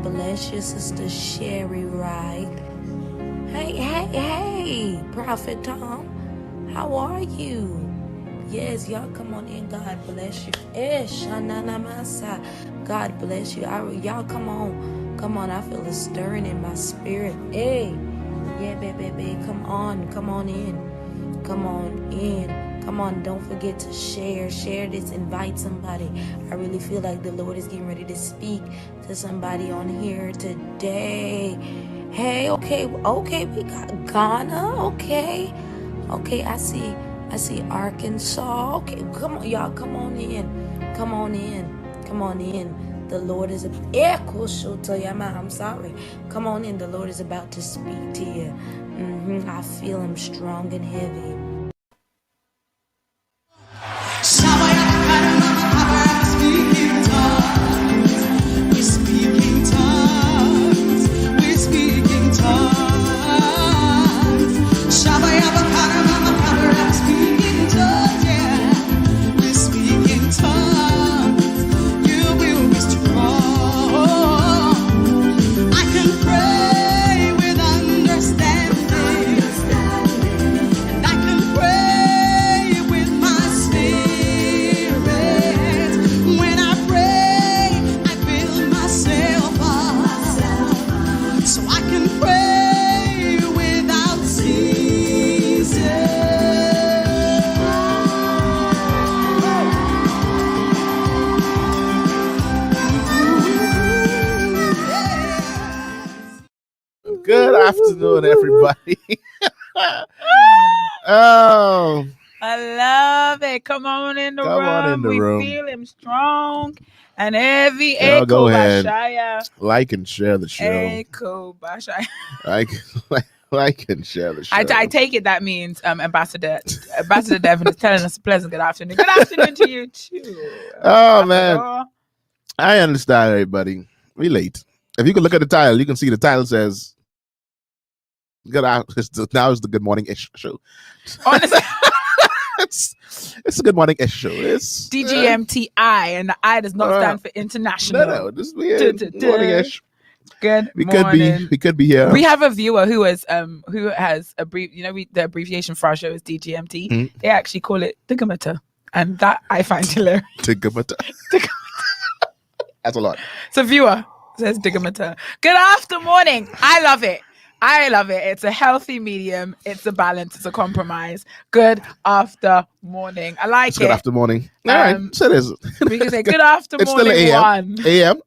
bless you, Sister Sherry Wright. Hey, Prophet Tom. How are you? Yes, y'all come on in. God bless you. God bless you. Y'all come on. Come on. I feel a stirring in my spirit. Hey. Yeah, baby. Come on in. Come on in. Come on. Don't forget to share. Share this. Invite somebody. I really feel like the Lord is getting ready to speak to somebody on here today. Hey, okay, we got Ghana, okay, I see Arkansas, okay, come on, y'all, come on in, the Lord is, I'm sorry, come on in, the Lord is about to speak to you, I feel him strong and heavy. Good afternoon, everybody. Oh, I love it. Come on in the room. We feel him strong and heavy. Y'all go ahead. Bashaya. Like and share the show. Echo Bashaya. Like and share the show. I take it that means Ambassador Devon is telling us a pleasant good afternoon. Good afternoon to you too. Oh man, I understand everybody. We late. If you can look at the title, you can see the title says now is the good morning ish show. Honestly, it's a good morning ish show. It's DGMT and the I does not stand for international. No, this morning ish. Good morning. We could be here. We have a viewer who has the abbreviation for our show is DGMT. Mm-hmm. They actually call it Digamata, and that I find hilarious. Digamata. That's a lot. So viewer says Digamata. Good after morning. I love it. It's a healthy medium. It's a balance. It's a compromise. Good after morning. I like it. Good after morning. All right. So it is. We can say good after it's morning. It's still AM. AM.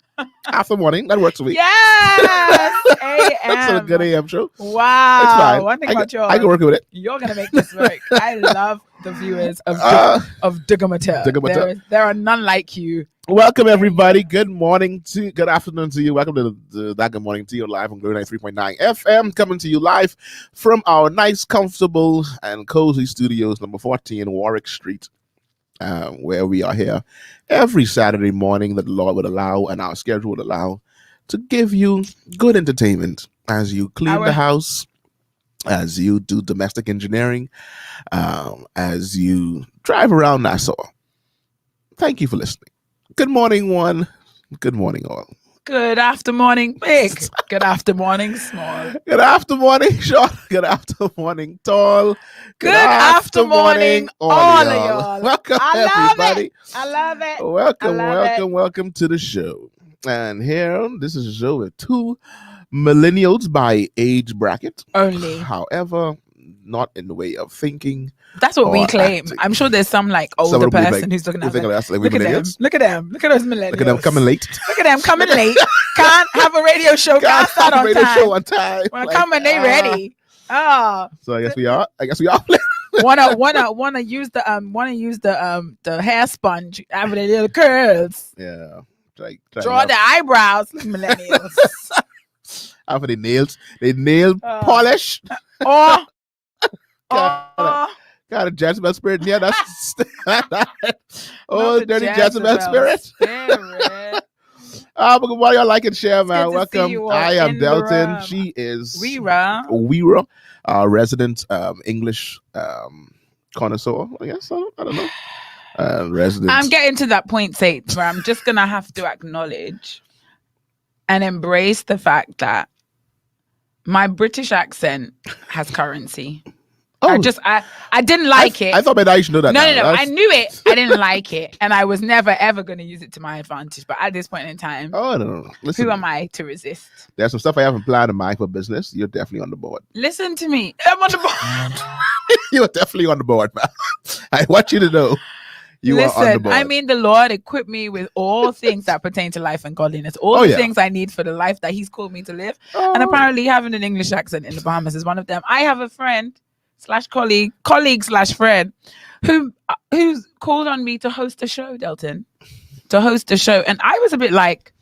After morning. That works for me. Yes. AM. That's a good AM show. Wow. It's fine. One thing about yours. I can work with it. You're going to make this work. I love the viewers of Digamata. There are none like you. Welcome everybody. Good afternoon to you. Welcome to that Good Morning to you live on Glory 93.9 FM, coming to you live from our nice, comfortable, and cozy studios, number 14 Warwick Street, where we are here every Saturday morning that the Lord would allow and our schedule would allow to give you good entertainment as you clean the house, as you do domestic engineering, as you drive around Nassau. Thank you for listening. Good morning, one. Good morning, all. Good after morning, big. Good after morning, small. Good after morning, short. Good after morning, tall. Good after morning, all of y'all. Welcome, everybody. I love it. Welcome to the show. And here, this is a show with two millennials by age bracket. Only. However, not in the way of thinking. That's what we claim. Acting. I'm sure there's some older person who's looking at them. Look at them. Look at those millennials. Look at them coming late. Can't have a radio show. Can't start on time. When I come when they ready. Oh. So I guess we are. wanna use the hair sponge having the little curls. Yeah. Draw the eyebrows, millennials. After the nails, nail polish. Got a Jezebel spirit. Yeah, that's dirty Jezebel spirit. But good morning, y'all like and share, man. Welcome. I am Delton. She is Vera, resident English connoisseur. I guess I don't know. Resident. I'm getting to that point, Sate, where I'm just gonna have to acknowledge and embrace the fact that my British accent has currency. Oh, I didn't like it. I thought maybe I should know that. No. I knew it. I didn't like it, and I was never ever going to use it to my advantage. But at this point in time, no. Listen, who am I to resist? There's some stuff I haven't planned in mind for business. You're definitely on the board. Listen to me. I'm on the board. You're definitely on the board, man. I want you to know you are on the board. I mean, the Lord equipped me with all things that pertain to life and godliness. All the things I need for the life that He's called me to live. And apparently, having an English accent in the Bahamas is one of them. I have a friend / colleague / friend who's called on me to host a show, Delton, and I was a bit like,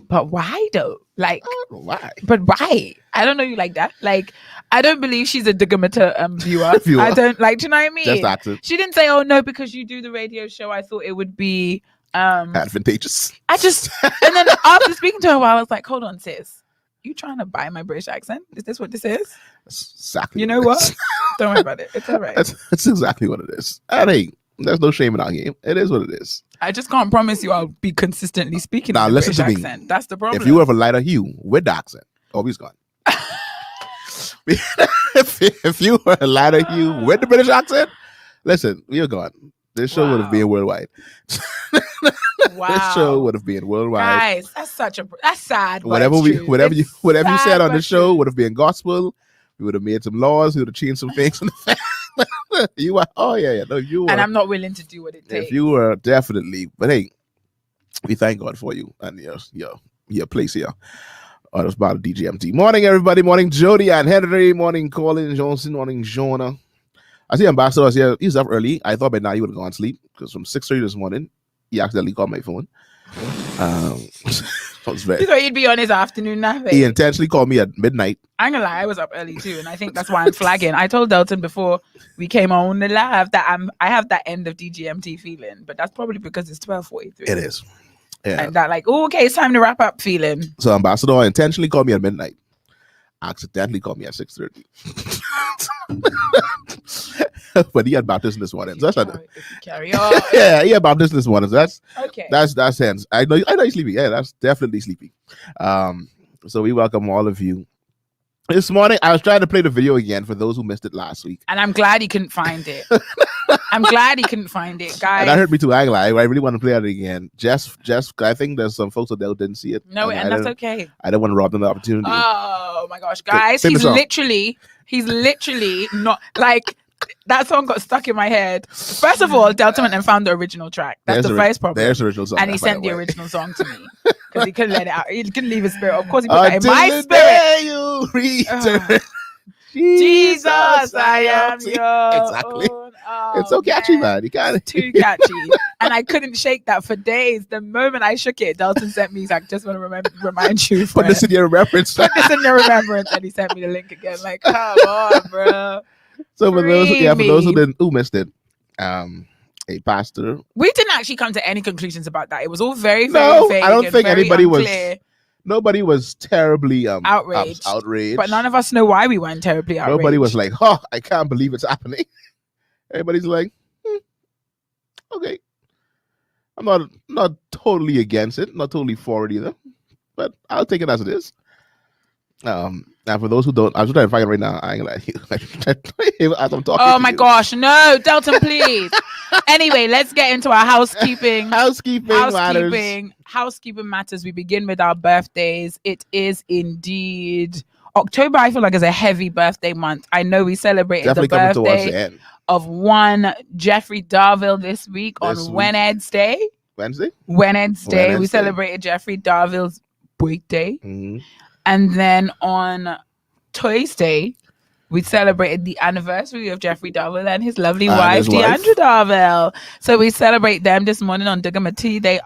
but why though? Like, why? But why? I don't know you like that. Like, I don't believe she's a DGMT viewer. I don't like. Do you know what I mean? Just accent. She didn't say, "Oh no," because you do the radio show. I thought it would be advantageous. And then after speaking to her a while, I was like, "Hold on, sis. You trying to buy my British accent? Is this what this is?" That's exactly. You know what? Don't worry about it. It's all right. That's exactly what it is. There's no shame in our game. It is what it is. I just can't promise you I'll be consistently speaking in the listen British to me. accent. That's the problem. If you have a lighter hue with the accent, he's gone. if you were a lighter hue with the British accent, listen, you're gone. This show would have been worldwide. Wow. This show would have been worldwide. Guys, that's sad. Whatever you said on the show would have been gospel. We would have made some laws. We would have changed some things. You were, no, you were. And I'm not willing to do what it takes. If you were, definitely. But hey, we thank God for you and your place here. On this part of DGMT. Morning, everybody. Morning, Jody and Henry. Morning, Colin Johnson. Morning, Jonah. I see Ambassador was here. He's up early. I thought by now he would have gone to sleep because from 6:30 this morning, he accidentally called my phone. You thought he'd be on his afternoon nap. He intentionally called me at midnight. I'm gonna lie, I was up early too, and I think that's why I'm flagging. I told Delton before we came on the live that I have that end of DGMT feeling, but that's probably because it's 12:43. It is. Yeah. And that okay, it's time to wrap up feeling. So Ambassador intentionally called me at midnight. Accidentally called me at 6:30. But he had baptism this morning. So that's carry on. Yeah, he had baptism this morning. So that's okay. That's sense. I know he's sleepy. Yeah, that's definitely sleepy. So we welcome all of you. This morning, I was trying to play the video again for those who missed it last week. And I'm glad he couldn't find it. Guys. And that hurt me too. I really want to play it again. Just, I think there's some folks that didn't see it. No, and that's okay. I don't want to rob them the opportunity. Oh my gosh, guys. He's literally not like that song got stuck in my head. First of all, Delton went and found the original track. That's the first problem. There's the original song. And he sent the original song to me. Because he couldn't let it out. He couldn't leave his spirit. Of course, he put that in my spirit. You return. Jesus, I am yours. Exactly. It's so catchy, man. You got it. Too catchy. And I couldn't shake that for days. The moment I shook it, Delton sent me, he's like, just want to remind you. Put this in your remembrance. Put this in your remembrance. And he sent me the link again. Like, come on, bro. So for those who missed it, a pastor. We didn't actually come to any conclusions about that. It was all very, very vague. I don't think anybody unclear. Nobody was terribly outraged. But none of us know why we weren't terribly outraged. Nobody was like, I can't believe it's happening. Everybody's like, okay. I'm not totally against it, not totally for it either, but I'll take it as it is. And for those who don't, I'm just trying to find it right now. I ain't gonna lie you. As I'm talking. Oh my gosh, no, Delton, please. Anyway, let's get into our housekeeping matters. We begin with our birthdays. It is indeed October. I feel like is a heavy birthday month. I know we celebrated the birthday of one Jeffrey Darville this week on Wednesday. We celebrated Jeffrey Darville's birthday. Mm-hmm. And then on Tuesday, we celebrated the anniversary of Jeffrey Darville and his lovely wife, Deandra Darville. So we celebrate them this morning on DGMT. They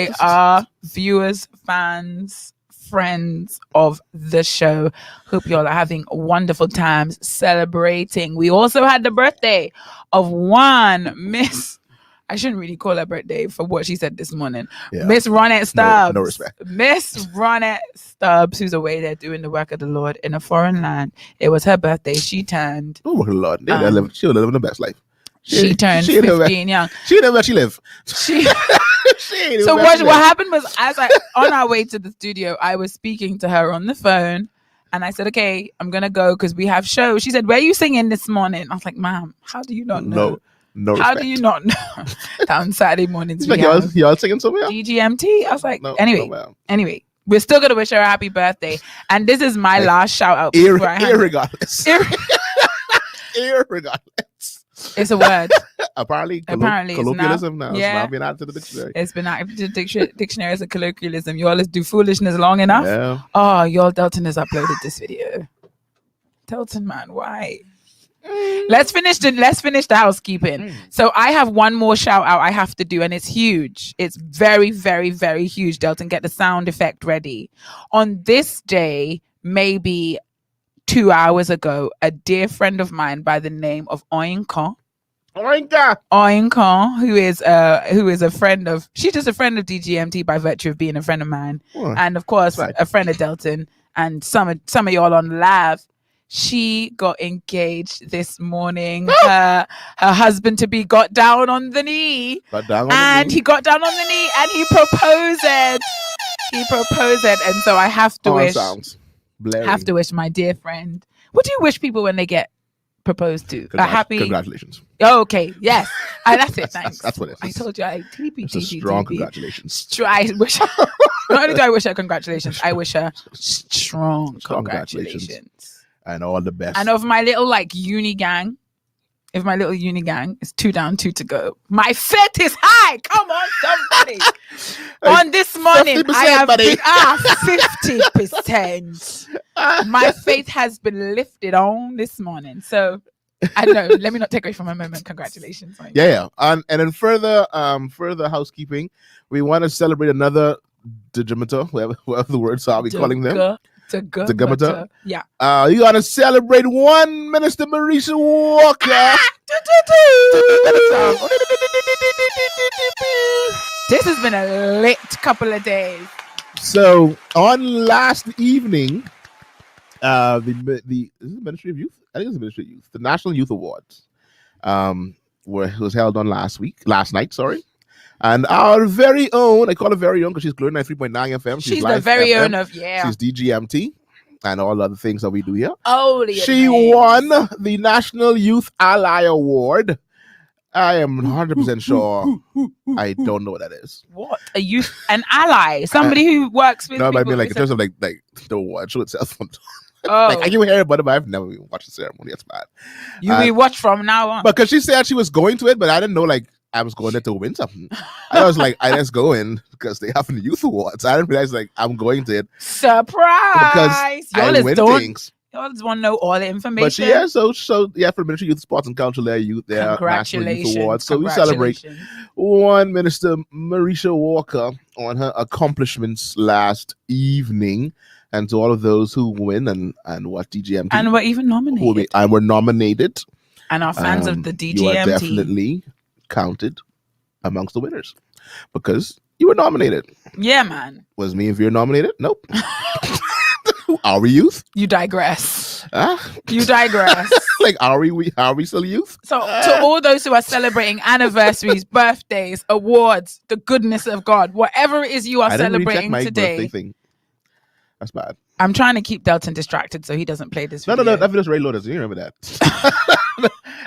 are viewers, fans, friends of the show. Hope you all are having wonderful times celebrating. We also had the birthday of one Miss. I shouldn't really call her birthday for what she said this morning. Yeah. Miss Ronette Stubbs. No respect. Miss Ronette Stubbs, who's away there doing the work of the Lord in a foreign land. It was her birthday. She turned. Oh, Lord. She was living the best life. She turned 15 young. She didn't know where she live. So what happened was, on our way to the studio, I was speaking to her on the phone, and I said, "Okay, I'm gonna go because we have shows." She said, "Where are you singing this morning?" I was like, "Ma'am, how do you not know? No How respect. do you not know?" On Saturday mornings, Like y'all singing somewhere? DGMT. I was like, anyway, we're still gonna wish her a happy birthday, and this is my last shout out. Irregardless. Irregardless. It's a word. Apparently colloquialism now. Yeah. It's now been added to the dictionary. It's been added to the dictionary as a colloquialism. You all let's do foolishness long enough. Yeah. Oh, y'all, Delton has uploaded this video. Delton, man, why? Let's finish the housekeeping. So I have one more shout out I have to do, and it's huge. It's very, very, very huge. Delton, get the sound effect ready. On this day, maybe 2 hours ago, a dear friend of mine by the name of Oinka, who is a friend of, she's just a friend of DGMT by virtue of being a friend of mine, and of course a friend of Delton, and some of y'all on the live. She got engaged this morning. Her husband to be got down on the knee, he got down on the knee and he proposed. And so I have to wish my dear friend. What do you wish people when they get proposed to? Congratulations. Oh, okay. Yes. That's it. Thanks. That's what it is. I told you. It's a strong congratulations. I wish. Not only do I wish her congratulations, I wish her strong congratulations. And all the best. And of my little uni gang, it's 2 down, 2 to go. My faith is high. Come on, somebody. On this morning, I have been 50%. My faith has been lifted on this morning. So I don't know. Let me not take away from my moment. Congratulations. Yeah. And then further housekeeping, we want to celebrate another DGMT, whatever the words are we calling them. DGMT. Yeah. You gotta celebrate one Minister Marisha Walker. This has been a lit couple of days. So on last evening, the Ministry of Youth? I think it's the Ministry of Youth. The National Youth Awards was held on last night, sorry. And our very own, I call her very own because she's Glory 93.9 FM. She's the very own of, She's DGMT and all other things that we do here. She won the National Youth Ally Award. I am 100% sure I don't know what that is. What? An ally? Somebody who works with no, people? I mean in terms of like the award show itself. Oh. I can hear about it, but I've never even watched the ceremony. That's bad. You will watch from now on. Because she said she was going to it, but I didn't know I was going there to win something. I was like, I just go in because they have the youth awards. I didn't realize I'm going to it. Surprise! Because I win things. Y'all just want to know all the information. But so for Ministry of Youth Sports and Culture, their National Youth Awards. So we celebrate one Minister Marisha Walker on her accomplishments last evening, and to all of those who win and what DGMT and were even nominated and were nominated, and are fans of the DGMT. You are definitely counted amongst the winners because you were nominated. Yeah, man. Was me and Vera nominated? Nope. Are we youth? You digress. You digress. Are we still youth? So to all those who are celebrating anniversaries, birthdays, awards, the goodness of God, whatever it is you are celebrating today. Thing. That's bad. I'm trying to keep Delton distracted so he doesn't play this video. No, that video's already loaded. So you remember that.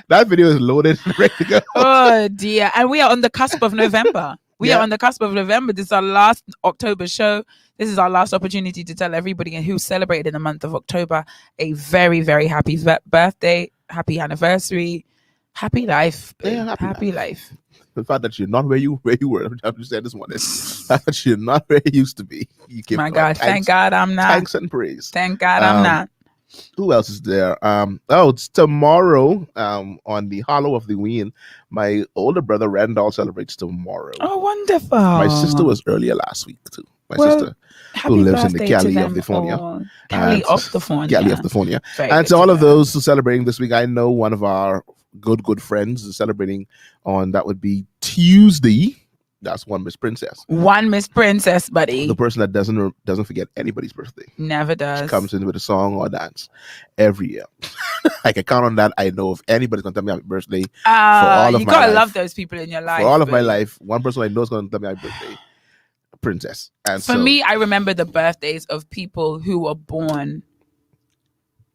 That video is loaded, ready to go. Oh dear. And we are on the cusp of November. We are on the cusp of November. This is our last October show. This is our last opportunity to tell everybody who celebrated in the month of October a very, very happy birthday, happy anniversary, happy life. Yeah, happy life. The fact that you're not where you were, I've just said this one is that you're not where you used to be. You give My God, thank God I'm not. Thanks and praise. Thank God I'm not. Who else is there? It's tomorrow. On the Hollow of the Ween, my older brother Randall celebrates tomorrow. Oh, wonderful! My sister was earlier last week too. My sister who lives in the Cali of California. Cali of California. And so all of those who are celebrating this week, I know one of our good friends is celebrating on that would be Tuesday. That's one Miss Princess. One Miss Princess, buddy. The person that doesn't forget anybody's birthday. Never does. She comes in with a song or dance every year. I can count on that. I know if anybody's gonna tell me happy birthday for all of you my gotta life, love those people in your life. For all of my life, one person I know is gonna tell me happy birthday. Princess. And for me, I remember the birthdays of people who were born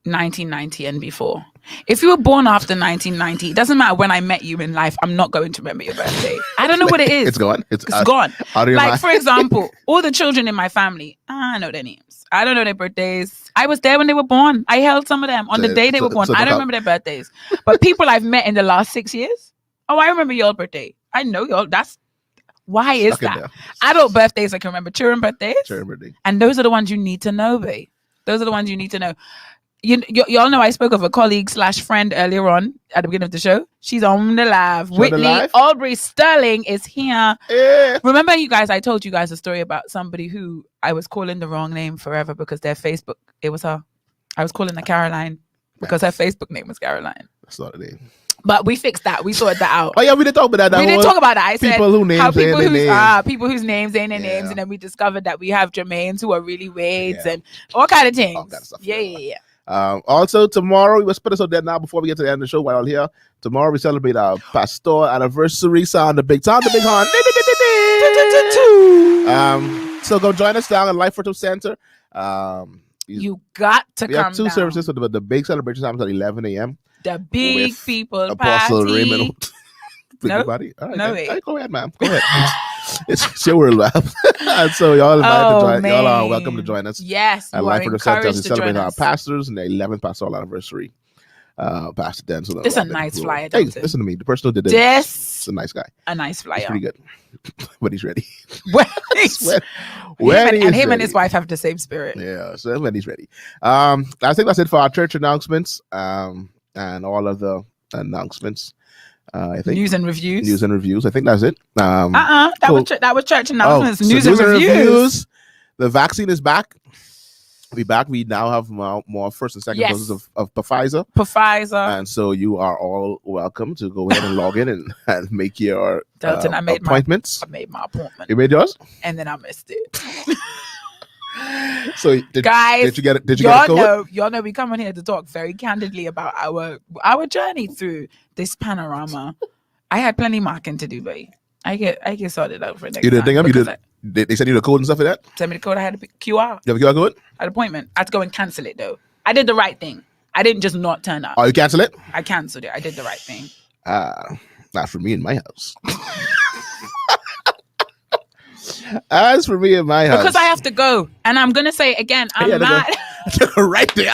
1990 and before. If you were born after 1990, it doesn't matter when I met you in life, I'm not going to remember your birthday. I don't know what it is. It's gone. It's gone. Out of your mind. For example, all the children in my family, I know their names. I don't know their birthdays. I was there when they were born. I held some of them on the day they were born. I don't remember their birthdays. But people I've met in the last 6 years, I remember your birthday. I know your. Why is that? Adult birthdays, I can remember. Children birthdays. And those are the ones you need to know, babe. Those are the ones you need to know. Y'all know I spoke of a colleague / friend earlier on at the beginning of the show. She's on the live. Whitney Aubrey Sterling is here. Yeah. Remember, you guys, I told you guys a story about somebody who I was calling the wrong name forever because their Facebook, it was her. I was calling her Caroline because her Facebook name was Caroline. That's not a name. But we fixed that. We sorted that out. Oh yeah, we didn't talk about that. We didn't talk about that. I said people whose names people whose names ain't their names, and then we discovered that we have Jermaines who are really Wades and all kind of things. All kind of stuff. Yeah. Also tomorrow, let's put this on there now before we get to the end of the show while you're here. Tomorrow we celebrate our pastor anniversary. Sound the big horn. So go join us down at Life Virtual Center. You got to come down. We have two services, but the big celebration time is at 11 a.m. The big people Apostle party. Raymond. No, All right, no way. Right, go ahead, ma'am. Go ahead. It's your world, ma'am. And so y'all invited to join. Y'all are welcome to join us. Yes, at Life Virtual Center. We celebrate our pastors and the 11th pastoral anniversary. Pastor Denzel. This is a nice flyer. Hey, listen to me. The person who did this is a nice guy. A nice flyer. He's pretty good. But he's ready. Him and his wife have the same spirit. Yeah, so when he's ready. I think that's it for our church announcements. And all of the announcements. I think news and reviews. I think that's it. That was church announcements. News and reviews. The vaccine is back. We back. We now have more first and second doses of Pfizer. And so you are all welcome to go ahead and log in and make your Delton, appointments. I made my appointment. You made yours? And then I missed it. So guys, did you get it? Y'all know we come on here to talk very candidly about our journey through this panorama. I had plenty marking to do, but I get sorted out for next time. You didn't they sent you the code and stuff for that? Send me the code. I had a QR. You have a QR code? I had an appointment. I had to go and cancel it though. I did the right thing. I didn't just not turn up. Oh, you cancel it? I canceled it. I did the right thing. Not for me in my house. As for me in my house, because I have to go, and I'm gonna say again, I'm mad. Right there.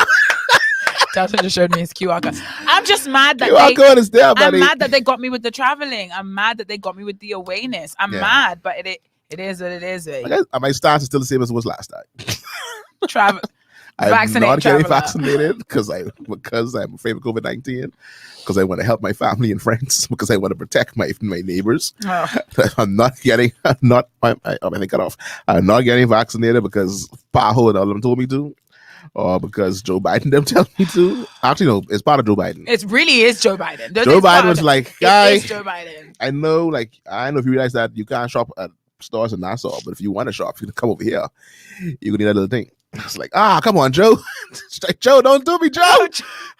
Delton just showed me his QR code. I'm just mad that QR code is there, buddy. I'm mad that they got me with the traveling. I'm mad that they got me with the awareness. I'm mad, but it is what it is. My stance is still the same as it was last time. Travel. I'm not getting vaccinated because I'm afraid of COVID-19. Because I want to help my family and friends. Because I want to protect my neighbors. Oh. I'm not getting vaccinated because Paho and all of them told me to, or because Joe Biden them tell me to. Actually, no, it's part of Joe Biden. It really is Joe Biden. Joe Biden was like, guy, Joe Biden. I know if you realize that you can't shop at stores in Nassau, but if you want to shop, you can come over here. You're gonna need that little thing. It's like, come on, Joe. Like, Joe, don't do me, Joe.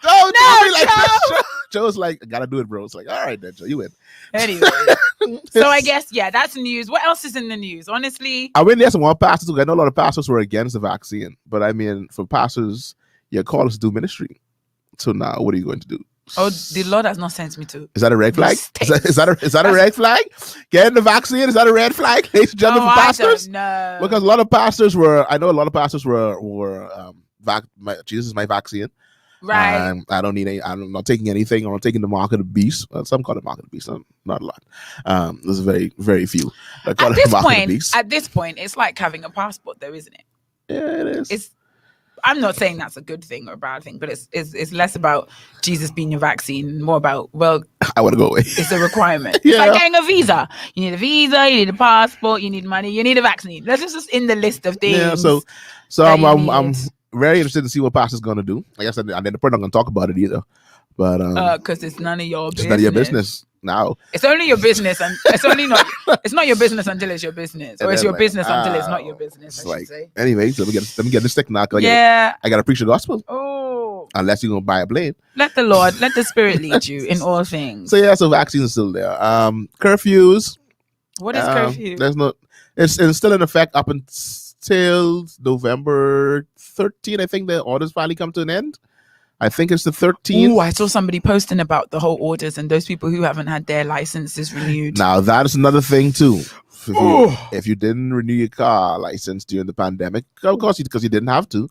Don't do me like this. Joe's like, I gotta do it, bro. It's like, all right then, Joe, you win. Anyway, so I guess that's news. What else is in the news? Honestly, I went there some more pastors. I know a lot of pastors were against the vaccine, but I mean, for pastors, your call is to do ministry. So now, what are you going to do? Oh, the Lord has not sent me to. Is that a red flag? Is that a red flag? Getting the vaccine, is that a red flag, ladies and gentlemen, for pastors? No. Because a lot of pastors were Jesus is my vaccine. Right. I don't need any. I'm not taking anything. I'm not taking the mark of the beast. Some call it mark of the beast. Not a lot. There's very, very few. At this point, it's like having a passport, though, isn't it? Yeah, it is. I'm not saying that's a good thing or a bad thing, but it's less about Jesus being your vaccine, more about, I want to go away. It's a requirement. Yeah. It's like getting a visa. You need a visa, you need a passport, you need money, you need a vaccine. That's just in the list of things. Yeah, so I'm very interested to see what pastor's going to do. Like I said, and then the person not going to talk about it either. But because it's none of your business. It's none of your business now. It's only your business, and it's only not. It's not your business until it's your business, or it's your business until it's not your business. I should say. Anyway, so let me get the stick now. Yeah, I gotta preach the gospel. Oh, unless you're gonna buy a blade. Let the Spirit lead you in all things. So yeah, so vaccines are still there. Curfews. What is curfew? It's still in effect up until November 13th. I think the orders finally come to an end. I think it's the 13th. Oh, I saw somebody posting about the whole orders and those people who haven't had their licenses renewed. Now that is another thing too. If you didn't renew your car license during the pandemic, of course, because you didn't have to.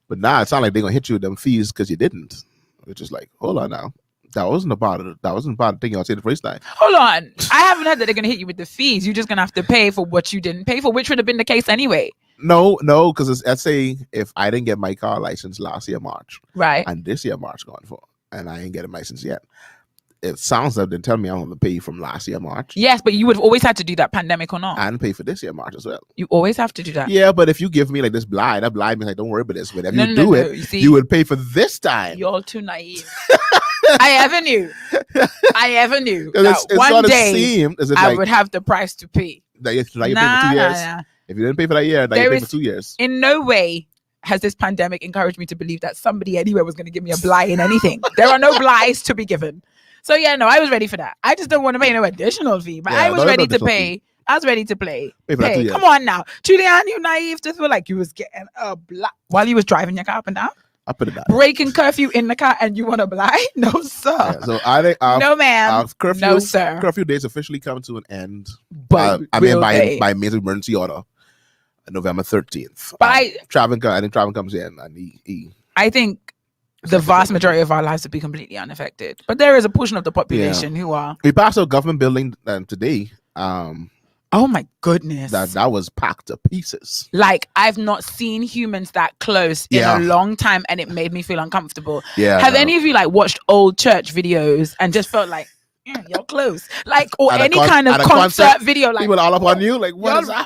But now it's not like they're gonna hit you with them fees because you didn't. Which is like, hold on now. That wasn't about it. That wasn't about the thing y'all said the first time. Hold on. I haven't heard that they're gonna hit you with the fees. You're just gonna have to pay for what you didn't pay for, which would have been the case anyway. No, because let's say if I didn't get my car license last year March, right, and this year March going for, and I ain't getting my license yet, it sounds like they tell me I'm going to pay from last year March. Yes, but you would have always had to do that, pandemic or not, and pay for this year March as well. You always have to do that. Yeah, but if you give me like this blind, that blind means like don't worry about this. But if you do it, you would pay for this time. You're all too naive. I ever knew that it's one day I would have the price to pay. That you pay for 2 years. Nah. If you didn't pay for that year, now you pay for 2 years. In no way has this pandemic encouraged me to believe that somebody anywhere was going to give me a blie in anything. There are no blies to be given. So yeah, no, I was ready for that. I just don't want to pay no additional fee, but I was ready to pay. Fee. I was ready to pay. Come on now. Julian, you naive to feel like you was getting a blie while you was driving your car up and down? I put it down. Breaking curfew in the car and you want to blie? No, sir. Yeah, so I think no, ma'am. No, sir. Curfew days officially come to an end. But by means of emergency order, November 13th. I think Travis comes in and I think the vast majority of our lives would be completely unaffected. But there is a portion of the population who are. We passed a government building today. Oh my goodness. That was packed to pieces. Like, I've not seen humans that close in a long time, and it made me feel uncomfortable. Yeah. Have any of you like watched old church videos and just felt like, you're close? Like, or any kind of concert video, like people all up on you, like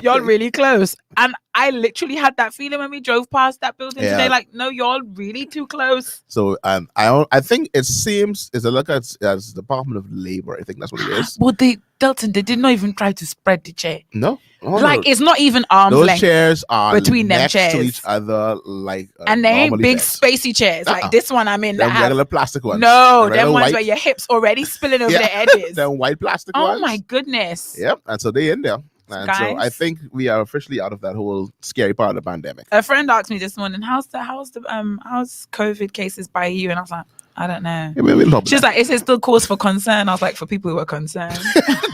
you're really close. And I literally had that feeling when we drove past that building today, like, no, you're really too close. So I think it seems as a look at as Department of Labor, I think that's what it is. Well, Delton, they did not even try to spread the chair. No. It's not even arm's length. Those chairs are between them next chairs to each other, like and they ain't big spacey chairs like this one I'm in. Them regular plastic ones. No, them ones where your hips already spilling over the edges. Them white plastic ones. Oh my goodness. Yep, and so they in there. And guys, so I think we are officially out of that whole scary part of the pandemic. A friend asked me this morning, how's COVID cases by you? And I was like, I don't know. Yeah, she's like, is it still cause for concern? I was like, for people who are concerned.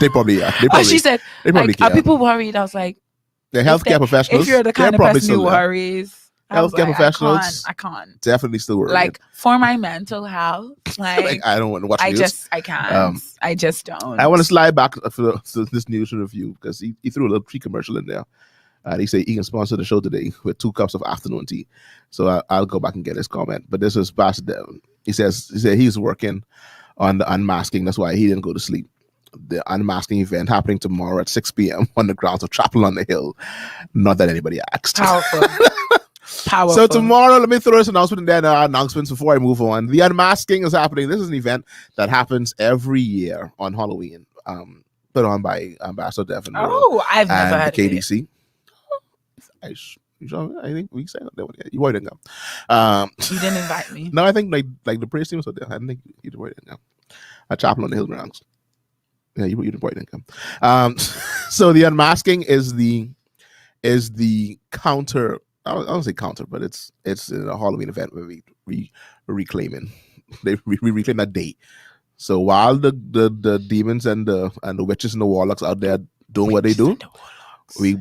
They probably are. She said, are people worried? I was like, the healthcare professionals. If you're the kind of person who worries, healthcare professionals, I can't. Definitely still worried. Like, for my mental health, like I don't want to watch news. I can't. I just don't. I want to slide back to this news review because he threw a little pre-commercial in there. And he said he can sponsor the show today with 2 cups of afternoon tea. So I'll go back and get his comment. But this is past Devon. He said he's working on the unmasking. That's why he didn't go to sleep. The unmasking event happening tomorrow at 6 p.m. on the grounds of Chapel on the Hill. Not that anybody asked. Powerful. So tomorrow, let me throw this announcement in there. Announcements before I move on. The unmasking is happening. This is an event that happens every year on Halloween. Put on by Ambassador Devon. I've never heard the KDC. I think we said that one. You didn't go. You didn't invite me. No, I think like the praise team was there. I didn't think you didn't go. At Chapel on the Hill grounds. Yeah, you didn't come. So the unmasking is the counter. I don't say counter, but it's a Halloween event where we reclaiming. We reclaim that day. So while the demons and the witches and the warlocks out there doing what they do, we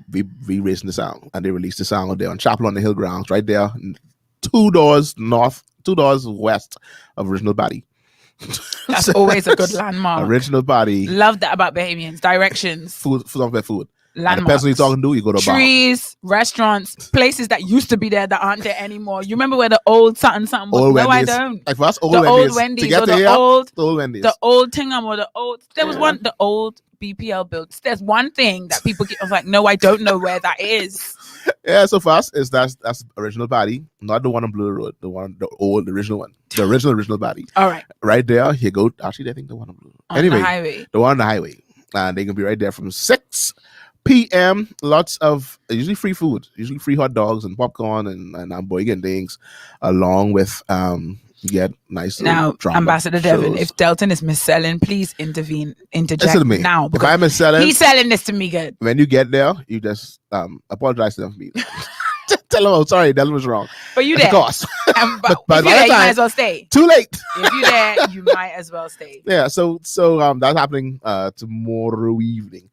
raising the sound, and they released the sound out there on Chapel on the Hill grounds, right there, 2 doors north, 2 doors west of Original Body. That's always a good landmark. Original Body. Love that about Bahamians. Directions. Food. Landmarks. And the person you're talking to, you go to trees, restaurants, places that used to be there that aren't there anymore. You remember where the old something was? Old no, Wendy's. I don't. Like for us, old Wendy's or the old Wendy's. The old Tingham or the old. There was the old BPL build. There's one thing that people get. I was like, no, I don't know where that is. Yeah, so fast is that's original body, not the one on Blue Road, the old original one, the original body. All right, right there. You go. Actually, I think the one on Blue. On anyway, the highway. The one on the highway, and they can be right there from 6 p.m. Lots of usually free food, usually free hot dogs and popcorn and hamburger and things, along with you get nice. Now, Ambassador Devin, if Delton is mis-selling, please interject me. now. If I'm mis-selling, he's selling this to me good. When you get there, you just apologize to them for me. Tell them, oh, sorry, Delton was wrong. But you there. Of course. But if you there, you might as well stay. Too late. If you there, you might as well stay. Yeah, so that's happening tomorrow evening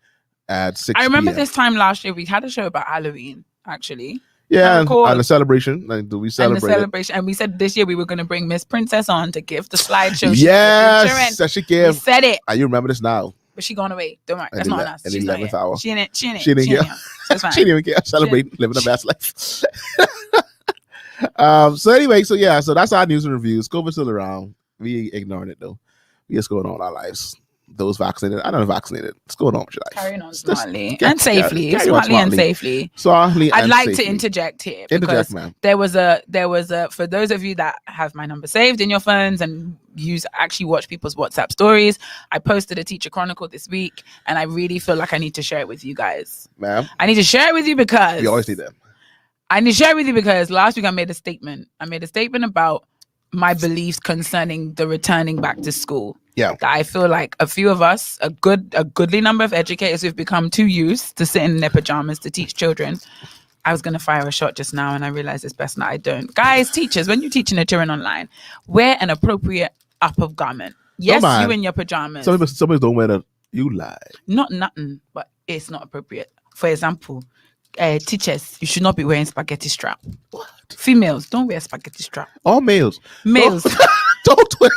at 6 I remember p.m. this time last year, we had a show about Halloween, actually. Yeah, and a celebration. Like, we celebrate? And we said this year we were going to bring Miss Princess on to give the slideshow. Yes, that she gave. We said it. You remember this now. But she gone away. Don't worry. That's not on us. In the 11th hour. She ain't She didn't care. So she didn't care. Celebrating, living the best life. So anyway, so that's our news and reviews. COVID's still around. We ignoring it though. We just going on with our lives. Those vaccinated, I don't know vaccinated. What's going on with your life? Carrying on smartly and safely. Smartly and safely. I'd like to interject here because there was a for those of you that have my number saved in your phones and actually watch people's WhatsApp stories. I posted a teacher chronicle this week, and I really feel like I need to share it with you guys. Ma'am, I need to share it with you because you always need them. I need to share it with you because last week I made a statement. About my beliefs concerning the returning back to school. Yeah, that I feel like a few of us, a goodly number of educators who've become too used to sitting in their pajamas to teach children. I was going to fire a shot just now and I realized it's best that I don't. Guys, teachers, when you're teaching the children online, wear an appropriate upper garment. Yes, you in your pajamas. Some people don't wear that. You lie. Not nothing, but it's not appropriate. For example, teachers, you should not be wearing spaghetti strap. What? Females, don't wear spaghetti strap. All males. Males. Don't wear.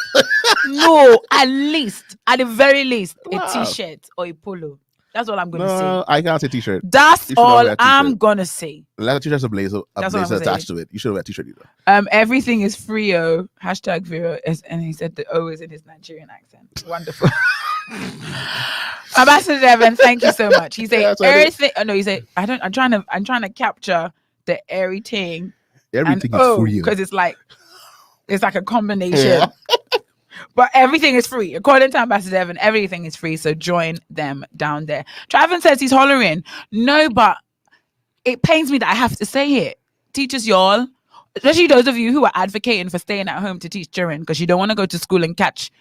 No, at the very least, a t-shirt or a polo. That's all I'm going to say. I can't say t-shirt. That's all I'm going to say. Unless a t-shirt's a blazer attached to it. You shouldn't wear a t-shirt either. Everything is free-o. # Vera. And he said the O is in his Nigerian accent. Wonderful. Ambassador Devin, thank you so much. He said everything. Oh no, he said I'm trying to capture the everything. Everything is free because it's like a combination. Yeah. But everything is free. According to Ambassador Devin, everything is free. So join them down there. Travis says he's hollering. No, but it pains me that I have to say it. Teachers, y'all, especially those of you who are advocating for staying at home to teach children because you don't want to go to school and catch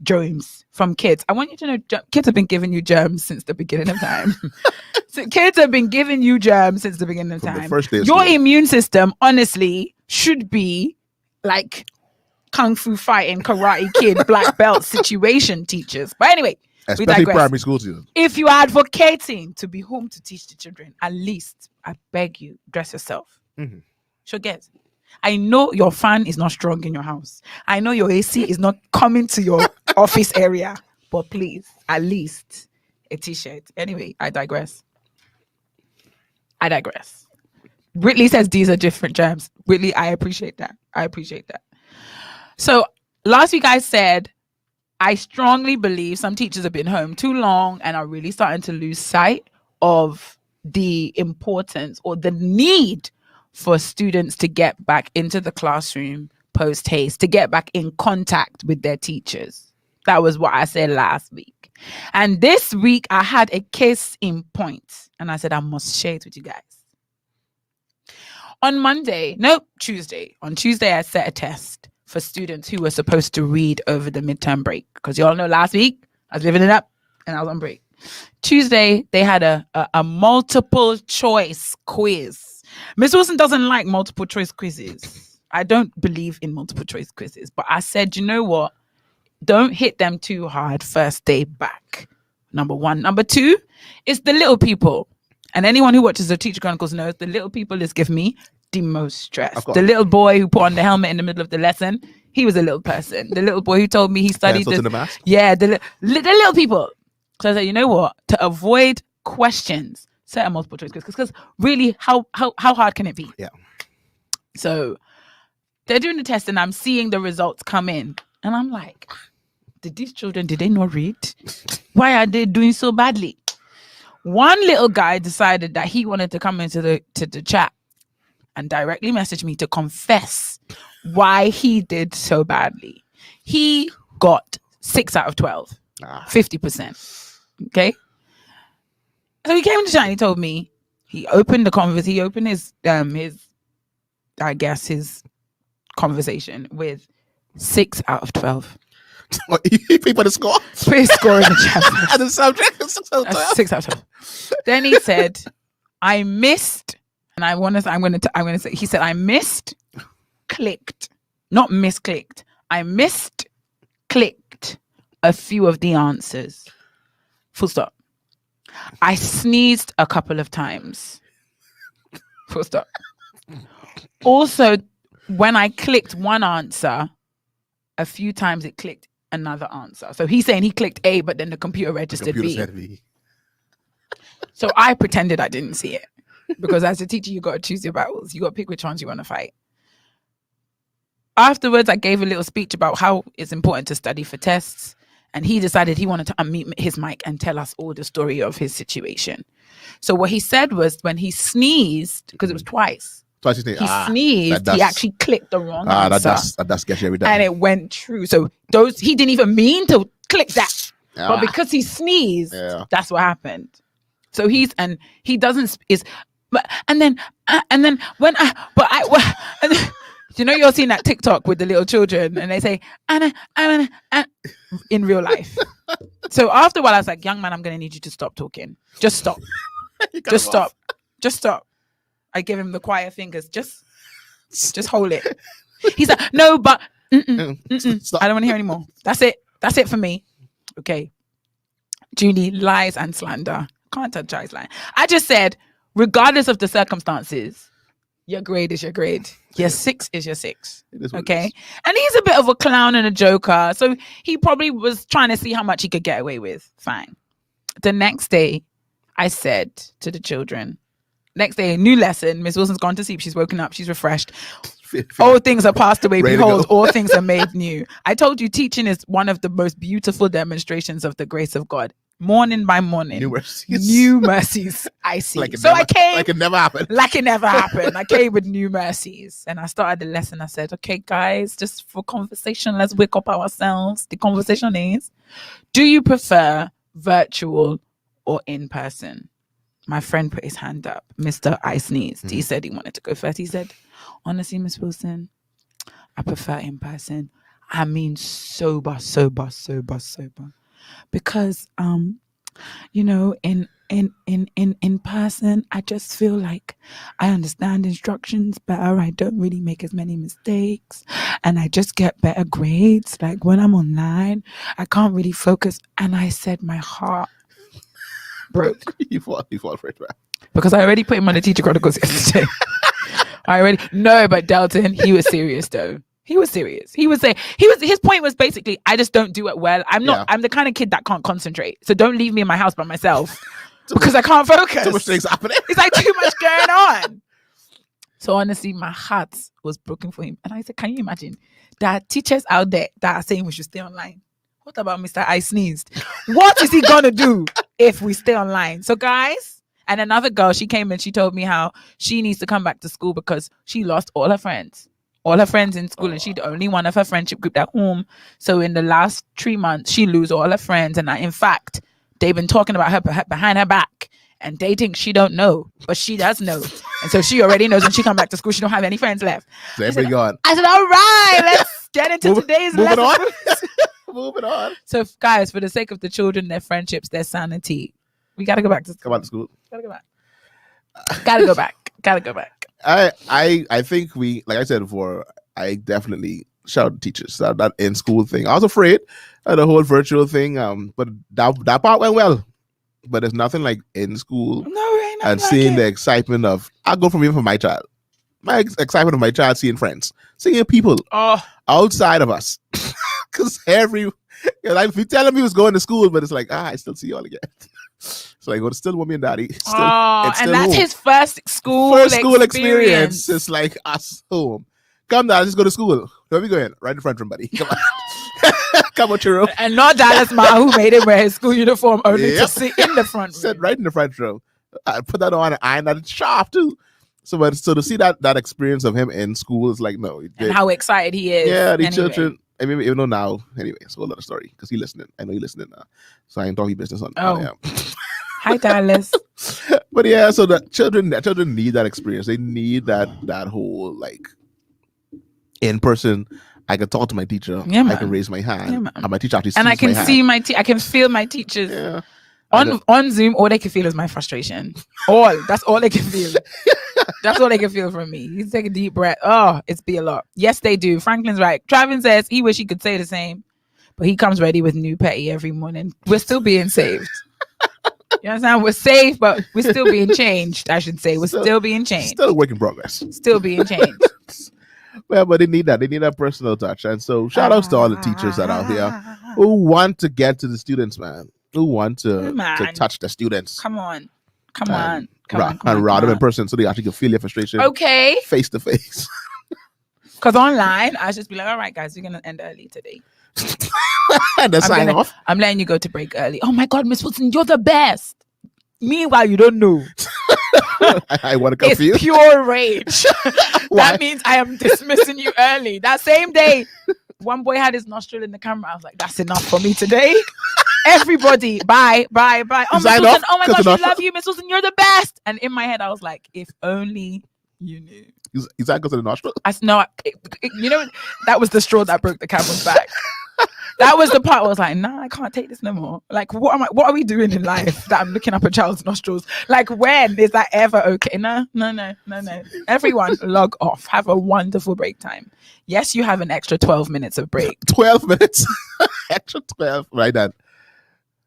germs from kids. I want you to know kids have been giving you germs since the beginning of time. So kids have been giving you germs since the beginning of time. Your immune system, honestly, should be like kung fu fighting, karate kid, black belt situation, teachers. But anyway, especially primary school teachers. If you are advocating to be home to teach the children, at least I beg you, dress yourself. Mm-hmm. Sure, get. I know your fan is not strong in your house. I know your AC is not coming to your office area, but please, at least a t-shirt. Anyway, I digress. Whitley says these are different germs. Whitley, I appreciate that. So last week I said, I strongly believe some teachers have been home too long and are really starting to lose sight of the importance or the need for students to get back into the classroom post-haste, to get back in contact with their teachers. That was what I said last week. And this week I had a case in point and I said, I must share it with you guys. Tuesday. On Tuesday, I set a test for students who were supposed to read over the midterm break. Because you all know last week, I was living it up and I was on break. Tuesday, they had a multiple choice quiz. Miss Wilson doesn't like multiple choice quizzes. I don't believe in multiple choice quizzes. But I said, you know what? Don't hit them too hard first day back. Number one. Number two, it's the little people. And anyone who watches the Teacher Chronicles knows the little people is giving me the most stress. The little boy who put on the helmet in the middle of the lesson, he was a little person. The little boy who told me he studied the mask? Yeah, the little people. So I said, you know what? To avoid questions, set a multiple choice quiz. Because really, how hard can it be? Yeah. So they're doing the test and I'm seeing the results come in. And I'm like, did they not read? Why are they doing so badly? One little guy decided that he wanted to come into the chat and directly message me to confess why he did so badly. He got 6 out of 12, 50%. Okay. So he came into chat and he told me, he opened his conversation with 6 out of 12. He put a score? Put his score in the chat. And the subject, 6 out of 12. 6 out of 12. Then he said, I missed, and I'm going to say, he said, I missed, clicked, not misclicked. I missed, clicked a few of the answers. Full stop. I sneezed a couple of times. Full stop. Also, when I clicked one answer, a few times it clicked another answer. So he's saying he clicked A, but then the computer registered B. So I pretended I didn't see it. Because as a teacher, you got to choose your battles. You got to pick which ones you want to fight. Afterwards, I gave a little speech about how it's important to study for tests. And he decided he wanted to unmute his mic and tell us all the story of his situation. So what he said was when he sneezed, because it was twice, he sneezed, he actually clicked the wrong answer. That's sketchy every day. And it went true. So he didn't even mean to click that. But because he sneezed, that's what happened. So he doesn't, you know, you're seeing that TikTok with the little children and they say, Anna, in real life. So after a while, I was like, young man, I'm going to need you to stop talking. Just stop. Just stop. Just stop. I give him the quiet fingers. Just hold it. He's like, no, but I don't want to hear anymore. That's it. That's it for me. Okay. Julie, lies and slander. Can't touch Jai's line. I just said, regardless of the circumstances, your grade is your grade. Your 6 is your 6. Okay. And he's a bit of a clown and a joker. So he probably was trying to see how much he could get away with. Fine. The next day, I said to the children, next day, new lesson. Miss Wilson's gone to sleep. She's woken up. She's refreshed. All things are passed away. Behold, all things are made new. I told you teaching is one of the most beautiful demonstrations of the grace of God. Morning by morning. New mercies I see. Like it never happened. Like it never happened. I came with new mercies. And I started the lesson. I said, okay, guys, just for conversation, let's wake up ourselves. The conversation is, do you prefer virtual or in person? My friend put his hand up. Mr. I sneezed. He said he wanted to go first. He said, honestly, Miss Wilson, I prefer in person. I mean sober. Because you know, in person, I just feel like I understand instructions better. I don't really make as many mistakes and I just get better grades. Like when I'm online, I can't really focus. And I said my heart broke. You fall for it, man. Because I already put him on the Teacher Chronicles yesterday. But Delton, he was serious though. He was serious. His point was basically, I just don't do it well. I'm the kind of kid that can't concentrate. So don't leave me in my house by myself because I can't focus. Too much things happening. It's like too much going on. So honestly, my heart was broken for him. And I said, can you imagine? There are teachers out there that are saying we should stay online. What about Mr. I sneezed? What is he going to do if we stay online? So guys, and another girl, she came and she told me how she needs to come back to school because she lost all her friends. All her friends in school, and she'd only one of her friendship group at home. So in the last 3 months, she lose all her friends. And in fact, they've been talking about her behind her back. And they think she don't know, but she does know. And so she already knows when she come back to school, she don't have any friends left. So everybody gone. I said, all right, let's get into today's lesson. Moving on. So guys, for the sake of the children, their friendships, their sanity, we got to go back to school. Come back to school. Gotta go back. I think we, like I said before, I definitely shout out teachers that in school thing. I was afraid of the whole virtual thing, but that part went well. But there's nothing like in school and seeing the excitement of, I go from even for my child. My excitement of my child seeing friends, seeing people outside of us. Because if you tell him he was going to school, but it's like, I still see y'all again. So like, it's still mommy and daddy. It's still and that's home. His first school experience. It's like us home. Come down, let's go to school. Where are we going? Right in front room, buddy. Come on. Come on, Churro. And not Dallas Ma, who made him wear his school uniform only to sit in the front row. Sit right in the front row. I put that on and iron that. It's sharp too. So to see that experience of him in school is like, no. And how excited he is. Yeah, the children. I mean, even though now, anyway, it's a whole other story because he's listening. I know he's listening now. So I ain't talking business on Hi, Dallas. But yeah, so the children need that experience. They need that whole like in person. I can talk to my teacher. Yeah, I can raise my hand. And my teacher actually and I can see my I can feel my teachers. Yeah. On Zoom, all they can feel is my frustration. That's all they can feel. That's all they can feel from me. You take a deep breath. Oh, it's be a lot. Yes, they do. Franklin's right. Travis says he wish he could say the same, but he comes ready with new petty every morning. We're still being saved. You understand? We're safe, but we're still being changed. I should say we're still being changed. Still a work in progress. Still being changed. Well, but they need that. They need that personal touch. And so shout outs to all the teachers that are out here who want to get to the students, man. Who want to touch the students. Come on. And rather in person so they actually can feel your frustration. Okay. Face to face. Because online, I just be like, all right, guys, we're going to end early today. And sign off. I'm letting you go to break early. Oh my God, Miss Wilson, you're the best. Meanwhile, you don't know. I want to come for you. It's pure rage. That means I am dismissing you early. That same day, one boy had his nostril in the camera. I was like, that's enough for me today. Everybody, bye. Oh, Miss Wilson, oh my gosh, I love you, Miss Wilson, you're the best. And in my head, I was like, if only you knew. Is that because of the nostril? You know, that was the straw that broke the camel's back. That was the part where I was like, nah, I can't take this no more. Like, what are we doing in life that I'm looking up a child's nostrils? Like, when is that ever okay? No. Everyone, log off. Have a wonderful break time. Yes, you have an extra 12 minutes of break. 12 minutes? Extra 12. Right then.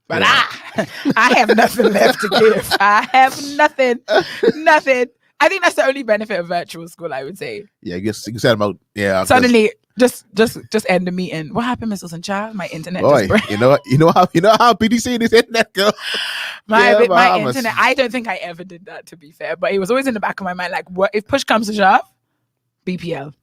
But I have nothing left to give. I have nothing. I think that's the only benefit of virtual school, I would say. Yeah, I guess you said about suddenly just end the meeting. What happened, Miss Wilson Child? My internet just broke. You know how PDC this internet go. My internet. I don't think I ever did that, to be fair. But it was always in the back of my mind, like, what if push comes to shove? BPL.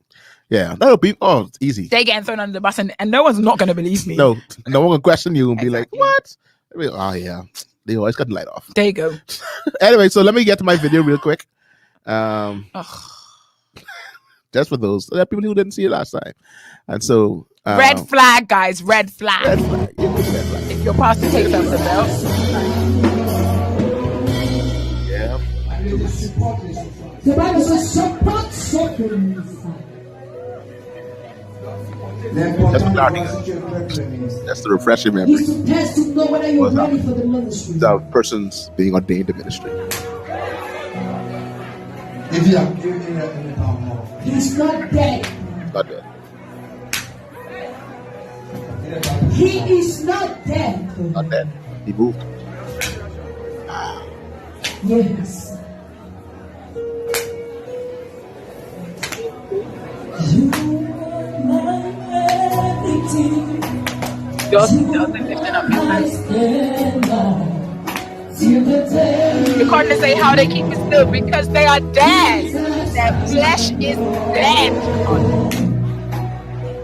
Yeah, that'll be it's easy. They getting thrown under the bus, and no one's not gonna believe me. No one will question you and be like, what? I mean, oh yeah, they always cut the light off. There you go. Anyway, so let me get to my video real quick. Just for those people who didn't see it last time. And so red flag, guys, red flag. Red flag. Yeah, red flag. If your pastor takes off the belt. Yeah. The Bible says support suffering. That's the refreshing memory. He's to test to know whether you're ready for the ministry. The person's being ordained to ministry. If you are giving he's not dead. Not dead. He is not dead. Not dead. He moved. Yes. You are my everything. You can't say how they keep it still because they are dead. Their flesh is dead.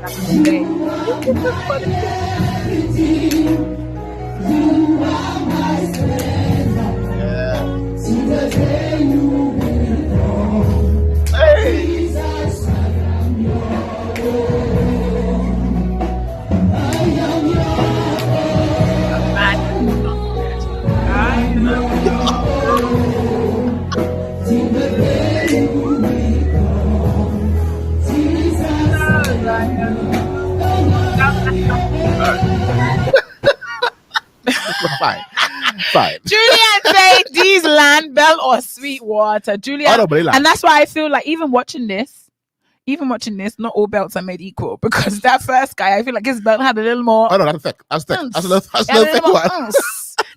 That's what I'm saying. You are my strength. See the day you will come. Hey. Jesus, I am your own. I am your own. I am your own. See the day you will come. Jesus, I am Fine. Julian say these land bell or sweet water. Julian, and that's why I feel like even watching this, not all belts are made equal because that first guy, I feel like his belt had a little more. Oh no, that's thick. That's a little thick one.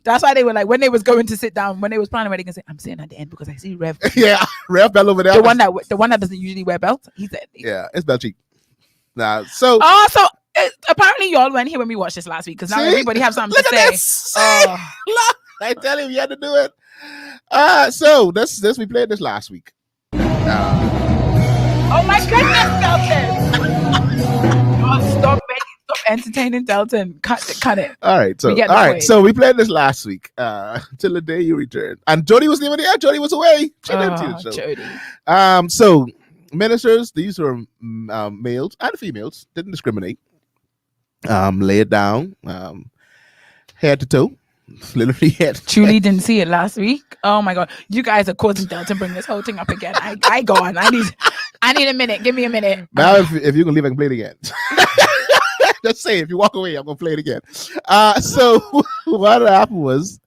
That's why they were like when they was going to sit down, when they was planning where they can say, "I'm sitting at the end because I see Rev." Yeah, Rev belt over there. The one that doesn't usually wear belts. He said, "Yeah, it's belt cheek." Nah, so apparently y'all weren't here when we watched this last week because now everybody have something to say. Look, I tell him you had to do it. So this we played this last week. Oh my goodness, Delton! Stop entertaining Delton. Cut it. All right. So we played this last week. Till the day you returned. And Jody wasn't even there. Jody was away. She didn't see the show. Jody. So ministers, these were males and females, didn't discriminate. Lay it down, head to toe. Literally head. Truly didn't see it last week. Oh my god, you guys are causing Delton to bring this whole thing up again. I go on. I need a minute. Give me a minute. Now, if you can leave, I can play it again. Just say if you walk away, I'm gonna play it again. So what happened was,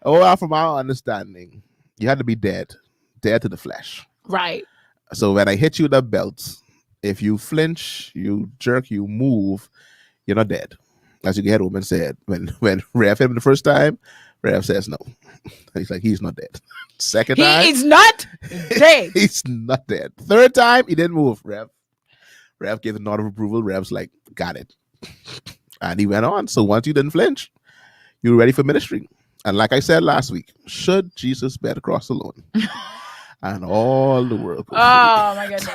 from our understanding, you had to be dead to the flesh. Right. So when I hit you with that belt, if you flinch, you jerk, you move, you're not dead. As you heard a woman said, when Rev hit him the first time, Rev says no. He's like, he's not dead. Second time, he's not dead. He's not dead. Third time, he didn't move. Rev gave the nod of approval. Rev's like, got it. And he went on. So once you didn't flinch, you were ready for ministry. And like I said last week, should Jesus bear the cross alone? And all the world. Oh my goodness.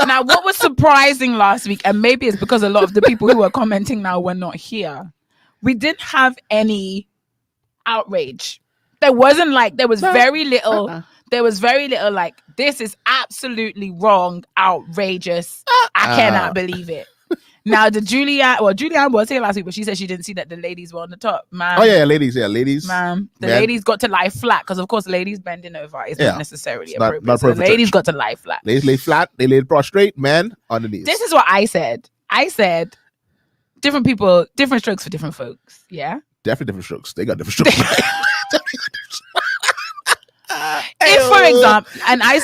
Now, what was surprising last week, and maybe it's because a lot of the people who are commenting now were not here, we didn't have any outrage. There was very little. There was very little like, this is absolutely wrong, outrageous. I cannot believe it. Now, Julianne was here last week, but she said she didn't see that the ladies were on the top, man. Oh yeah, ladies. Ma'am, the ladies got to lie flat because, of course, ladies bending over is not necessarily appropriate. Not so the ladies got to lie flat. Ladies lay flat. They laid prostrate. Men on the knees. This is what I said. I said, different people, different strokes for different folks. Yeah, definitely different strokes. They got different strokes. If, for example, and I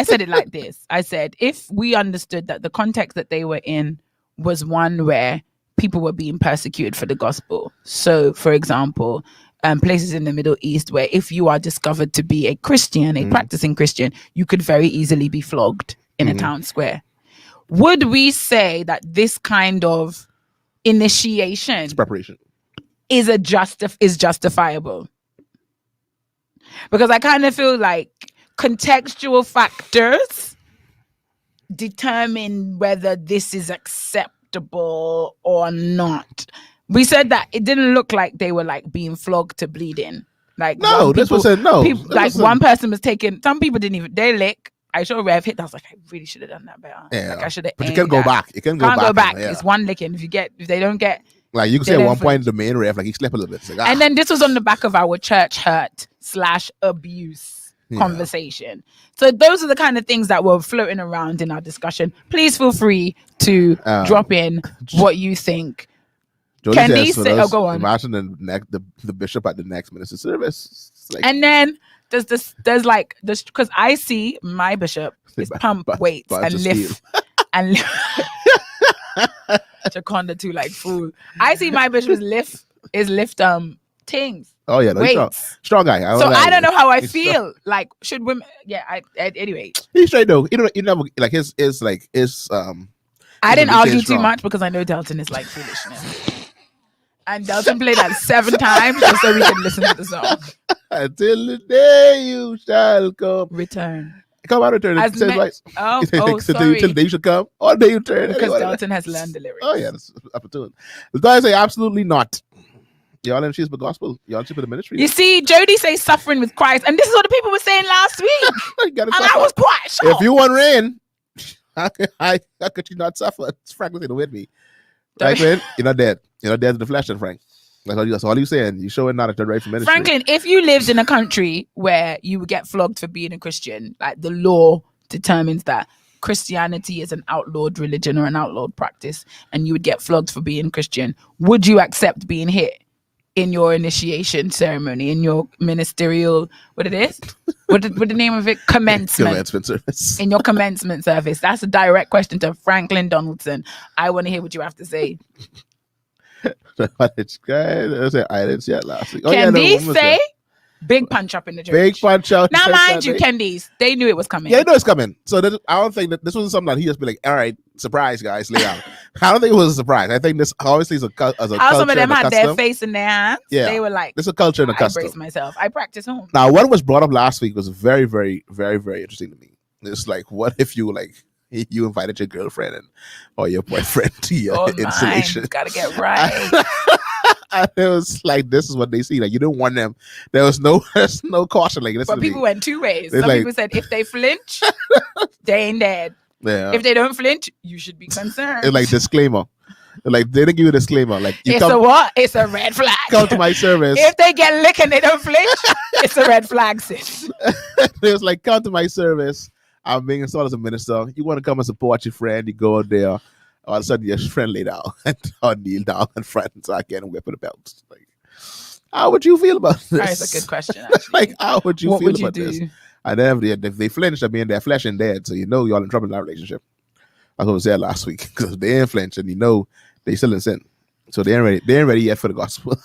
said it like this. I said, if we understood that the context that they were in was one where people were being persecuted for the gospel. So, for example, places in the Middle East where if you are discovered to be a Christian, a practicing Christian, you could very easily be flogged in a town square. Would we say that this kind of initiation, preparation, is justifiable? Because I kind of feel like contextual factors determine whether this is acceptable or not. We said that it didn't look like they were like being flogged to bleeding. Like no, this was said no. One person was taking. Some people didn't even. They lick. I saw Rev hit. I was like, I really should have done that better. Yeah, like I should have. But you can go back. You can't go back. It's one licking. If they don't get. Like you can say at one point the main Rev like he slept a little bit. Like, And then this was on the back of our church hurt / abuse conversation. So those are the kind of things that were floating around in our discussion. Please feel free to drop in what you think. Can these say? Oh, go on. Imagine the bishop at the next minister service. Like, and then there's because I see my bishop is pump weights and lift and Jaconda too, like fool. I see my bishop is lift things. Oh yeah, no, strong guy. I don't know how I feel. Strong. Like should women? Yeah. Anyway, he's straight though. You know, like his. I didn't argue too much because I know Delton is like foolishness, and Delton played that 7 times just so we can listen to the song. Until the day you shall come, return. Come out, return. Sorry. Till the day you should come, or the day you turn. Because Delton has learned the lyrics. Oh yeah, that's up to it. The guy say absolutely not. Y'all in she's the gospel. Y'all in the ministry. You see, Jody says suffering with Christ, and this is what the people were saying last week. And I was quite shocked. If you want rain, how could you not suffer? Frank was with me. Right, Frank? You're not dead. You're not dead to the flesh, then, Frank. That's all you're saying. You're showing not that you're right for ministry. Franklin, if you lived in a country where you would get flogged for being a Christian, like the law determines that Christianity is an outlawed religion or an outlawed practice, and you would get flogged for being Christian, would you accept being hit in your initiation ceremony, in your ministerial, what the name of it? Commencement service. In your commencement service. That's a direct question to Franklin Donaldson. I want to hear what you have to say. I didn't see it last week. Candice say big punch up in the church. Big punch out. Now, mind you, Candice, they knew it was coming. Yeah, they know it's coming. So I don't think that this wasn't something that he just be like, all right, surprise, guys, lay out. I don't think it was a surprise. I think this obviously is a culture. How some of them had their face in their hands. Yeah. They were like, this is a culture and a custom. I brace myself. I practice home. Now, what was brought up last week was very, very, very, very interesting to me. It's like, what if you like you invited your girlfriend or your boyfriend to your installation. Gotta get right. And it was like, this is what they see. Like, you didn't warn them. There's no caution. Like, but people went two ways. Some people said if they flinch, they ain't dead. Yeah. If they don't flinch, you should be concerned. It's like disclaimer. Like, they didn't give you a disclaimer. Like, it's a what? It's a red flag. Come to my service. If they get licked and they don't flinch, it's a red flag, sis. It was like, come to my service. I'm being installed as a minister. You want to come and support your friend? You go out there. All of a sudden, your friend lay down or kneel down in front and start getting whipped with a belt. Like, how would you feel about this? That's a good question, actually. Like, how would you feel about this? And then if they flinch, I mean, they're flesh and dead. So you know you're in trouble in that relationship. That's what I said last week. Because they ain't flinch and you know they still in sin. So they ain't ready yet for the gospel.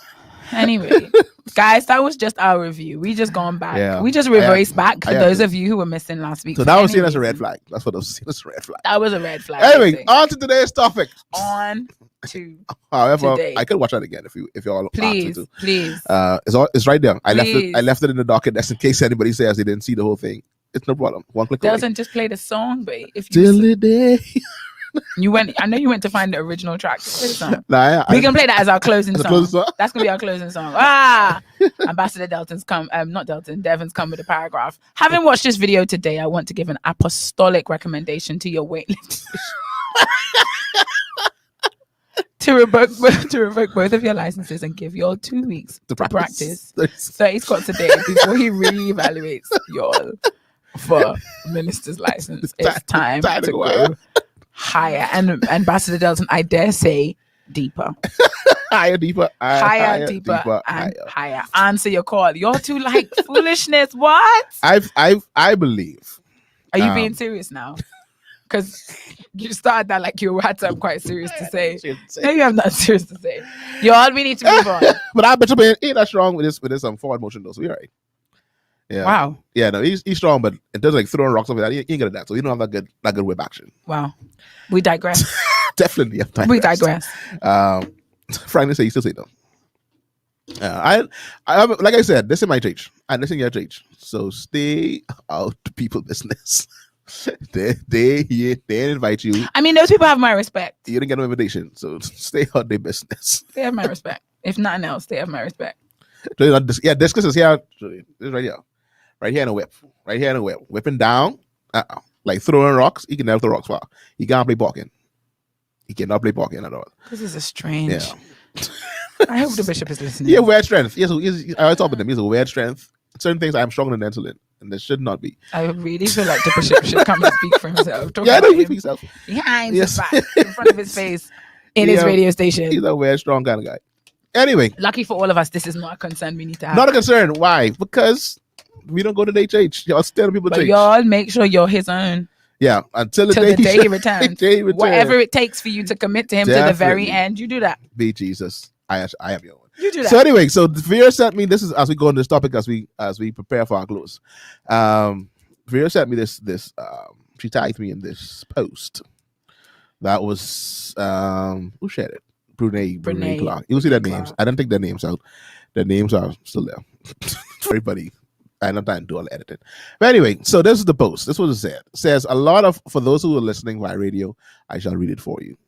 Anyway, guys, that was just our review. We just gone back. Yeah. We just reversed back for those of you who were missing last week. So that was seen as a red flag. That's what I was seen as a red flag. That was a red flag. Anyway, on to today's topic. However, today. I could watch that again if you all please. It's right there. I left it in the docket just in case anybody says they didn't see the whole thing. It's no problem. One click. Delton just play the song, babe. If Till the day. I know you went to find the original track. Play the song. We can play that as our closing song. That's gonna be our closing song. Ambassador Delton's come. Not Delton. Devon's come with a paragraph. Having watched this video today, I want to give an apostolic recommendation to your weightlifting to revoke both of your licenses and give you all 2 weeks to practice 30 squats a day before he reevaluates y'all for minister's license. It's time to go higher. And Ambassador Delton, I dare say, deeper. Higher, deeper, higher. Answer your call. You're too like foolishness. What? I believe. Are you being serious now? Because you started that like you had something quite serious to say. No, you have nothing serious to say. Y'all, we need to move on. But I bet you ain't that strong with this forward motion though. So you're right. Yeah. Wow. Yeah, no, he's strong, but it does like throwing rocks over that. He ain't good at that. So you don't have that good whip action. Wow. We digress. Definitely. We digress. Frankly, say you still say no. I like I said, this is my church and this is your church. So stay out of people's business. They invite you. I mean, those people have my respect. You didn't get no invitation, so stay out their business. They have my respect. If nothing else, they have my respect. Yeah, discus is here. It's right here. Right here in a whip. Right here in a whip. Whipping down. Like throwing rocks. He can never throw rocks far. He can't play balking. He cannot play balking at all. This is a strange. Yeah. I hope the bishop is listening. He has weird strength. Yes, I always talk about him. He has a weird strength. Certain things I'm stronger than insulin, and there should not be. I really feel like the bishop should come and speak for himself. Yeah, I know he speaks himself. Behind his back, in front of his face, in his radio station. He's a weird, strong kind of guy. Anyway. Lucky for all of us, this is not a concern we need to have. Not a concern. Why? Because we don't go to the HH. Y'all still people but y'all make sure you're his own. Yeah, until the day he returns. Whatever it takes for you to commit to him to the very end, you do that. Be Jesus. I am your own. You do that. So anyway, so Vera sent me this is as we go on this topic as we prepare for our close. Vera sent me this she tagged me in this post. That was who shared it? Brunei Clark. You'll see their names. I don't take their names out. Their names are still there. Everybody. I'm not trying to do all the editing. But anyway, so this is the post. This was it said. It says for those who are listening via radio, I shall read it for you.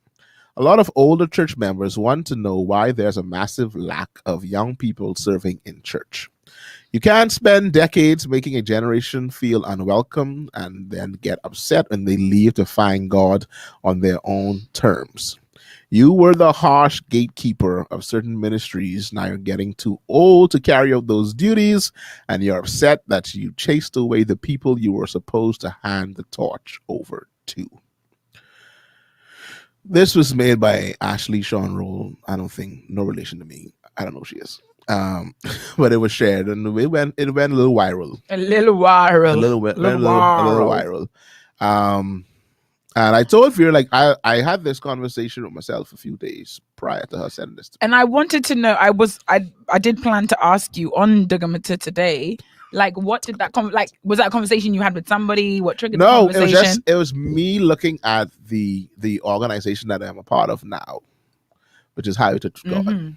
A lot of older church members want to know why there's a massive lack of young people serving in church. You can't spend decades making a generation feel unwelcome and then get upset when they leave to find God on their own terms. You were the harsh gatekeeper of certain ministries. Now you're getting too old to carry out those duties, and you're upset that you chased away the people you were supposed to hand the torch over to. This was made by Ashley Sean Roll. I don't think, no relation to me. I don't know who she is. But it was shared and it went a little viral. A little viral. And I told Vera, like, I had this conversation with myself a few days prior to her sending this to me. And I wanted to know, I did plan to ask you on DGMT today, like, what did that was that a conversation you had with somebody? What triggered the conversation? It was me looking at the organization that I'm a part of now, which is Highway Church of God. Mm-hmm.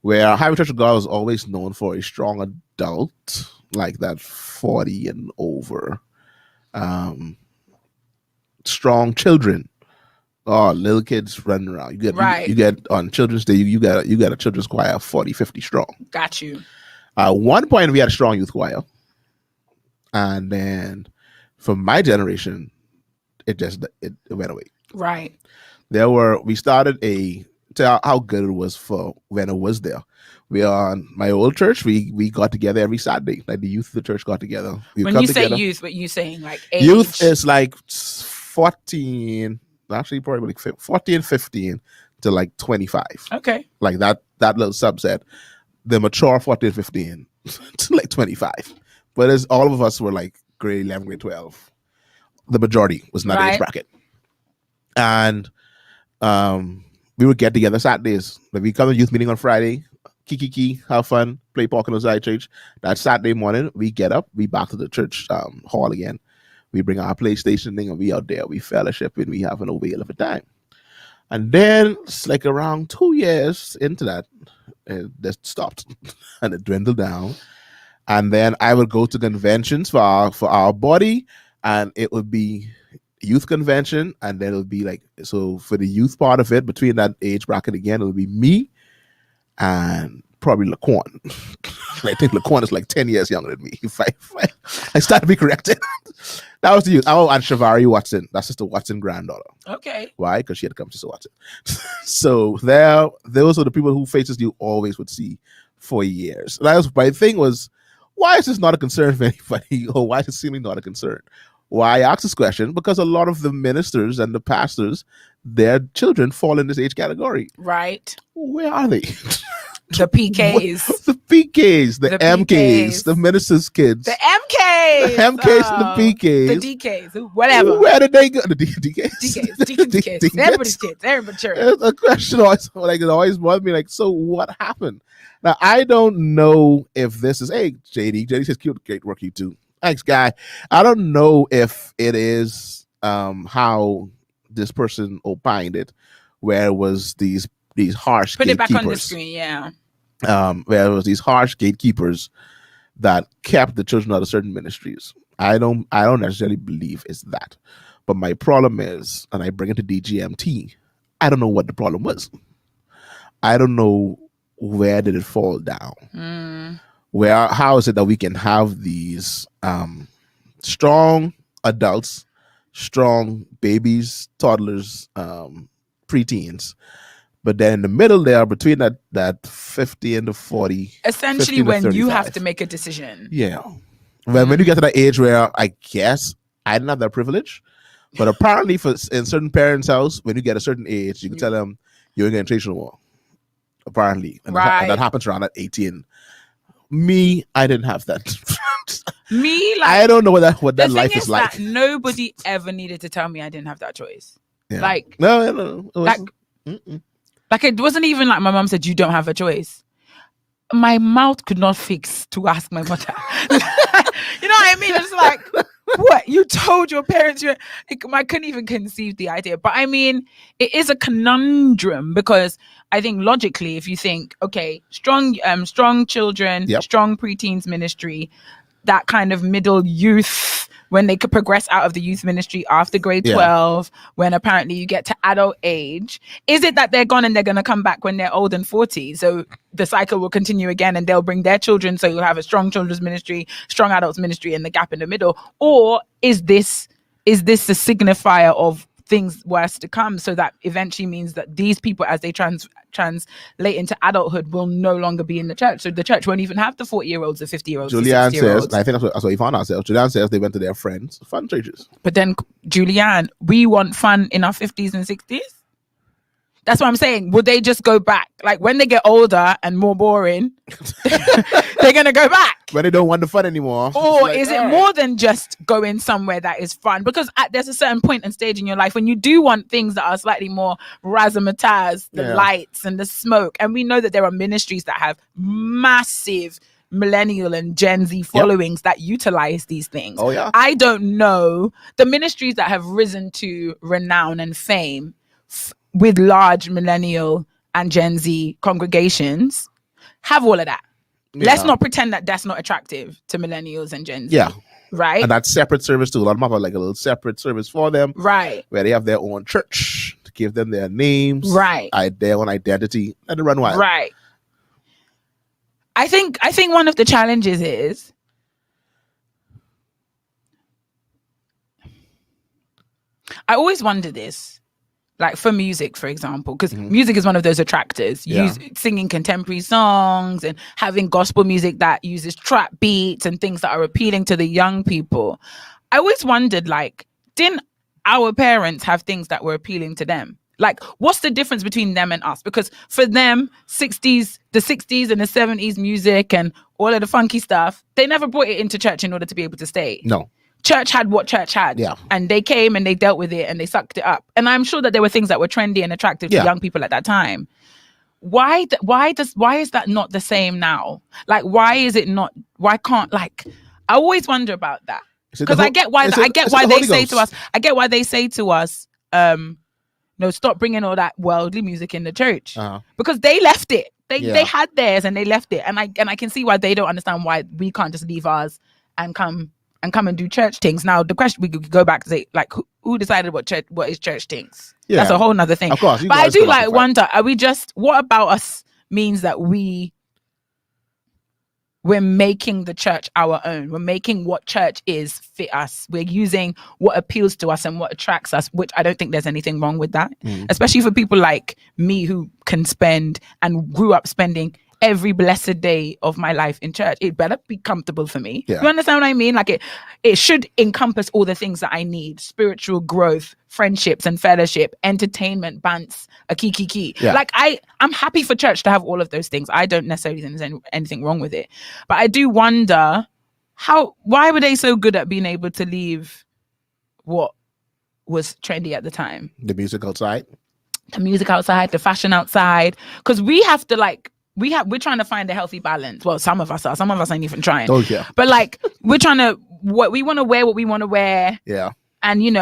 Where Highway Church of God was always known for a strong adult, like that 40 and over strong children. Oh, little kids running around. You get on Children's Day, you got a children's choir of 40, 50 strong. Got you. One point we had a strong youth choir. And then from my generation, it went away. Right. We started tell how good it was for when it was there. We on my old church, we got together every Saturday. Like the youth of the church got together. When you say youth, what you saying like age? Youth is like 14, actually probably like 14, 15 to like 25. Okay. Like that little subset. The mature 14, 15 to like 25. But all of us were like grade 11, grade 12. The majority was not age bracket. And we would get together Saturdays. Like we come to youth meeting on Friday, kiki, have fun, play park inside church. That Saturday morning, we get up, we back to the church hall again. We bring our PlayStation thing and we out there, we fellowship and we having a whale of a time. And then it's like around 2 years into that, it just stopped and it dwindled down. And then I would go to conventions for our body, and it would be youth convention, and then it would be like, so for the youth part of it, between that age bracket again, it would be me and probably Laquan. I think Laquan is like 10 years younger than me. If I start to be corrected. That was the youth. Oh, and Shavari Watson. That's Sister Watson granddaughter. Okay. Why? Because she had come to Sister Watson. So those are the people who faces you always would see for years. That was my thing was, why is this not a concern for anybody? Or why is it seemingly not a concern? Why I ask this question? Because a lot of the ministers and the pastors, their children fall in this age category. Right. Where are they? The PKs. The PKs, the MKs, the ministers' kids. The MKs. The MKs and the PKs. The DKs. Whatever. Where did they go? The DKs. DKs. Deacon's kids. Everybody's kids. Everybody's church. It's a question it always bothered me. Like, so what happened? Now, I don't know if this is, hey, JD says, great work, you too. Thanks, guy. I don't know if it is how this person opined it, where it was these harsh Put gatekeepers. It back on the screen, yeah. Where it was these harsh gatekeepers that kept the children out of certain ministries. I don't necessarily believe it's that. But my problem is, and I bring it to DGMT, I don't know what the problem was. I don't know where did it fall down. How is it that we can have these strong adults, strong babies, toddlers, preteens, but then in the middle there, between that 50 and the 40, essentially when you have to make a decision. Yeah. When you get to that age where I guess I didn't have that privilege, but apparently in certain parents' house, when you get a certain age, you can tell them you ain't getting changed no more. Apparently. And that happens around at 18. Me, I didn't have that. Me, like, I don't know what that life is like. That nobody ever needed to tell me I didn't have that choice. Yeah. Like, no. Like it wasn't even like my mom said you don't have a choice. My mouth could not fix to ask my mother. You know what I mean? It's like, what? You told your parents I couldn't even conceive the idea. But I mean, it is a conundrum because I think logically, if you think, okay, strong children, strong preteens ministry, that kind of middle youth, when they could progress out of the youth ministry after grade 12, when apparently you get to adult age, is it that they're gone and they're going to come back when they're old and 40? So the cycle will continue again and they'll bring their children. So you'll have a strong children's ministry, strong adults ministry, and the gap in the middle. Or is this a signifier of things worse to come? So that eventually means that these people, as they translate into adulthood, will no longer be in the church. So the church won't even have the 40-year-olds, the 50-year-olds, Julianne the 60-year-olds. says, I think that's what we found ourselves. Julianne says they went to their friends' fun churches. But then, Julianne, we want fun in our 50s and 60s? That's what I'm saying. Will they just go back? Like when they get older and more boring, they're going to go back. When they don't want the fun anymore. Or like, is it more than just going somewhere that is fun? Because there's a certain point and stage in your life when you do want things that are slightly more razzmatazz, the lights and the smoke. And we know that there are ministries that have massive millennial and Gen Z followings that utilize these things. Oh, yeah. I don't know. The ministries that have risen to renown and fame with large millennial and Gen Z congregations have all of that. Let's not pretend that that's not attractive to millennials and Gen Z. Yeah. Right. And that's separate service too. A lot of them have like a little separate service for them. Right. Where they have their own church to give them their names. Right. Their own identity. And they run wild. Right. I think one of the challenges is I always wonder this, like for music, for example, because music is one of those attractors. Singing contemporary songs and having gospel music that uses trap beats and things that are appealing to the young people. I always wondered, like, didn't our parents have things that were appealing to them? Like, what's the difference between them and us? Because for them, the 60s and the 70s music and all of the funky stuff, they never brought it into church in order to be able to stay. No. Church had what church had. Yeah. And they came and they dealt with it and they sucked it up. And I'm sure that there were things that were trendy and attractive to young people at that time. Why is that not the same now? Like, why can't, like, I always wonder about that. Because I get why they say to us, no, stop bringing all that worldly music in the church. Because they left it. They had theirs and they left it. And I can see why they don't understand why we can't just leave ours and come and do church things. Now the question, we could go back to say, like, who decided what is church things? Yeah. That's a whole nother thing. Of course. But I do like wonder, what about us means that we're making the church our own. We're making what church is fit us. We're using what appeals to us and what attracts us, which I don't think there's anything wrong with that. Especially for people like me who can spend and grew up spending every blessed day of my life in church. It better be comfortable for me. Yeah. You understand what I mean? Like it should encompass all the things that I need: spiritual growth, friendships and fellowship, entertainment, bants, a key. Yeah. Like I'm happy for church to have all of those things. I don't necessarily think there's anything wrong with it. But I do wonder why were they so good at being able to leave what was trendy at the time? The music outside, the fashion outside. Because we have to we're trying to find a healthy balance. Well, some of us ain't even trying. Oh yeah. But like we want to wear what we want to wear. Yeah. And and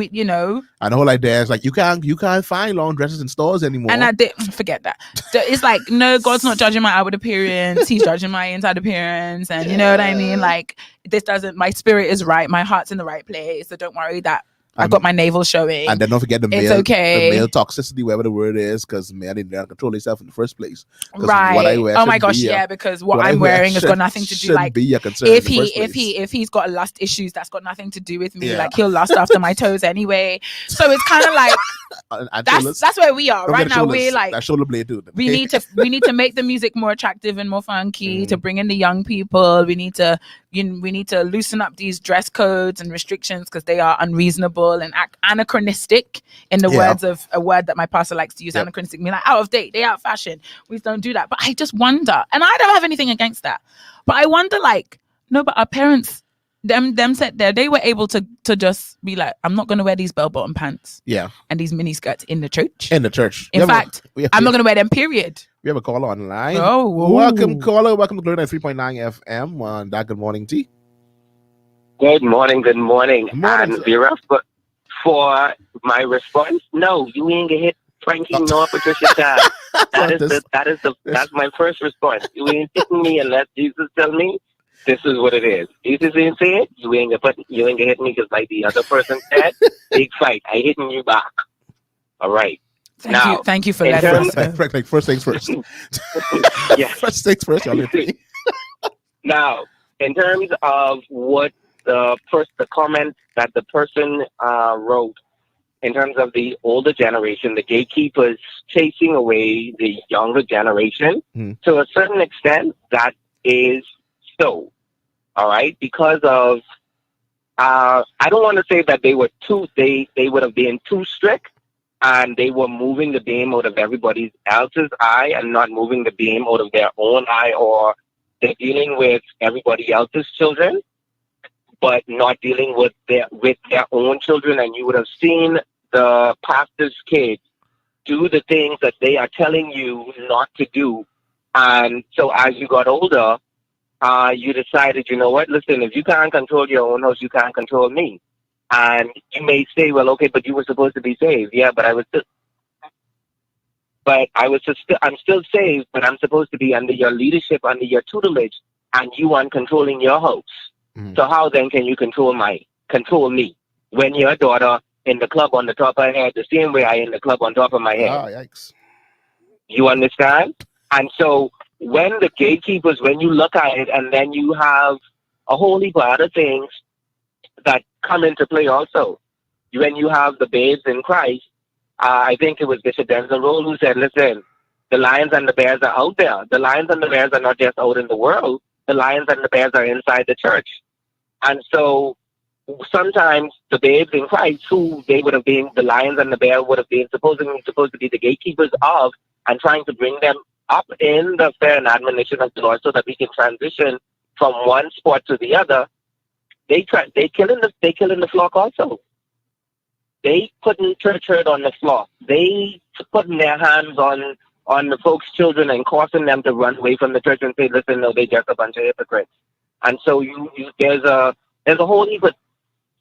the whole idea is like you can't find long dresses in stores anymore. And I did forget that. It's like, no, God's not judging my outward appearance, he's judging my inside appearance. And you know what I mean? Like, my spirit is right, my heart's in the right place. So don't worry that I've got my navel showing. And then don't forget the male toxicity, whatever the word is, because man, they don't control themselves in the first place. Right. What I wear oh my gosh, because what I'm wearing has got nothing to do. Like, if he's got lust issues, that's got nothing to do with me. Yeah. Like, he'll lust after my toes anyway. So it's kind of like that's where we are right now. We're like, that shoulder blade too. we need to make the music more attractive and more funky to bring in the young people. We need to loosen up these dress codes and restrictions because they are unreasonable and anachronistic, in the words of a word that my pastor likes to use. Anachronistic mean like out of date, they out of fashion. We don't do that. But I just wonder, and I don't have anything against that, but I wonder, like, no, but our parents, them said there, they were able to just be like, I'm not going to wear these bell-bottom pants and these mini skirts in the church. In fact, I'm not going to wear them, period. We have a caller online. Oh, welcome, caller. Welcome to Glory 3.9 FM on that Good Morning Tea. Good morning. And Vera, for my response, no, you ain't gonna hit Frankie nor Patricia Todd. That's my first response. You ain't hitting me unless Jesus tell me this is what it is. Jesus ain't say it, you ain't gonna hit me because like the other person said, big fight. I hitting you back. All right. Thank you for that. Like first things first. Yeah. First things first. Now, in terms of what the comment that the person wrote, in terms of the older generation, the gatekeepers chasing away the younger generation, to a certain extent, that is so. All right, because of I don't want to say that they would have been too strict, and they were moving the beam out of everybody else's eye and not moving the beam out of their own eye, or they're dealing with everybody else's children, but not dealing with their own children. And you would have seen the pastor's kids do the things that they are telling you not to do. And so as you got older, you decided, you know what, listen, if you can't control your own house, you can't control me. And you may say, well, okay, but you were supposed to be saved. Yeah, but I'm still saved, but I'm supposed to be under your leadership, under your tutelage, and you aren't controlling your house. So how then can you control me when your daughter in the club on the top of her head the same way I in the club on top of my head? Oh, yikes. You understand? And so when the gatekeepers, when you look at it, and then you have a whole heap of other things that come into play also. When you have the babes in Christ, I think it was Bishop Denzel Roll who said, listen, the lions and the bears are out there. The lions and the bears are not just out in the world. The lions and the bears are inside the church. And so sometimes the babes in Christ, who they would have been, the lions and the bear would have been supposed to be the gatekeepers of, and trying to bring them up in the fear and admonition of the Lord so that we can transition from one spot to the other. They killing the flock also. They putting church hurt on the flock. They putting their hands on the folks' children and causing them to run away from the church and say, listen, no, they just a bunch of hypocrites. And so there's a whole heap of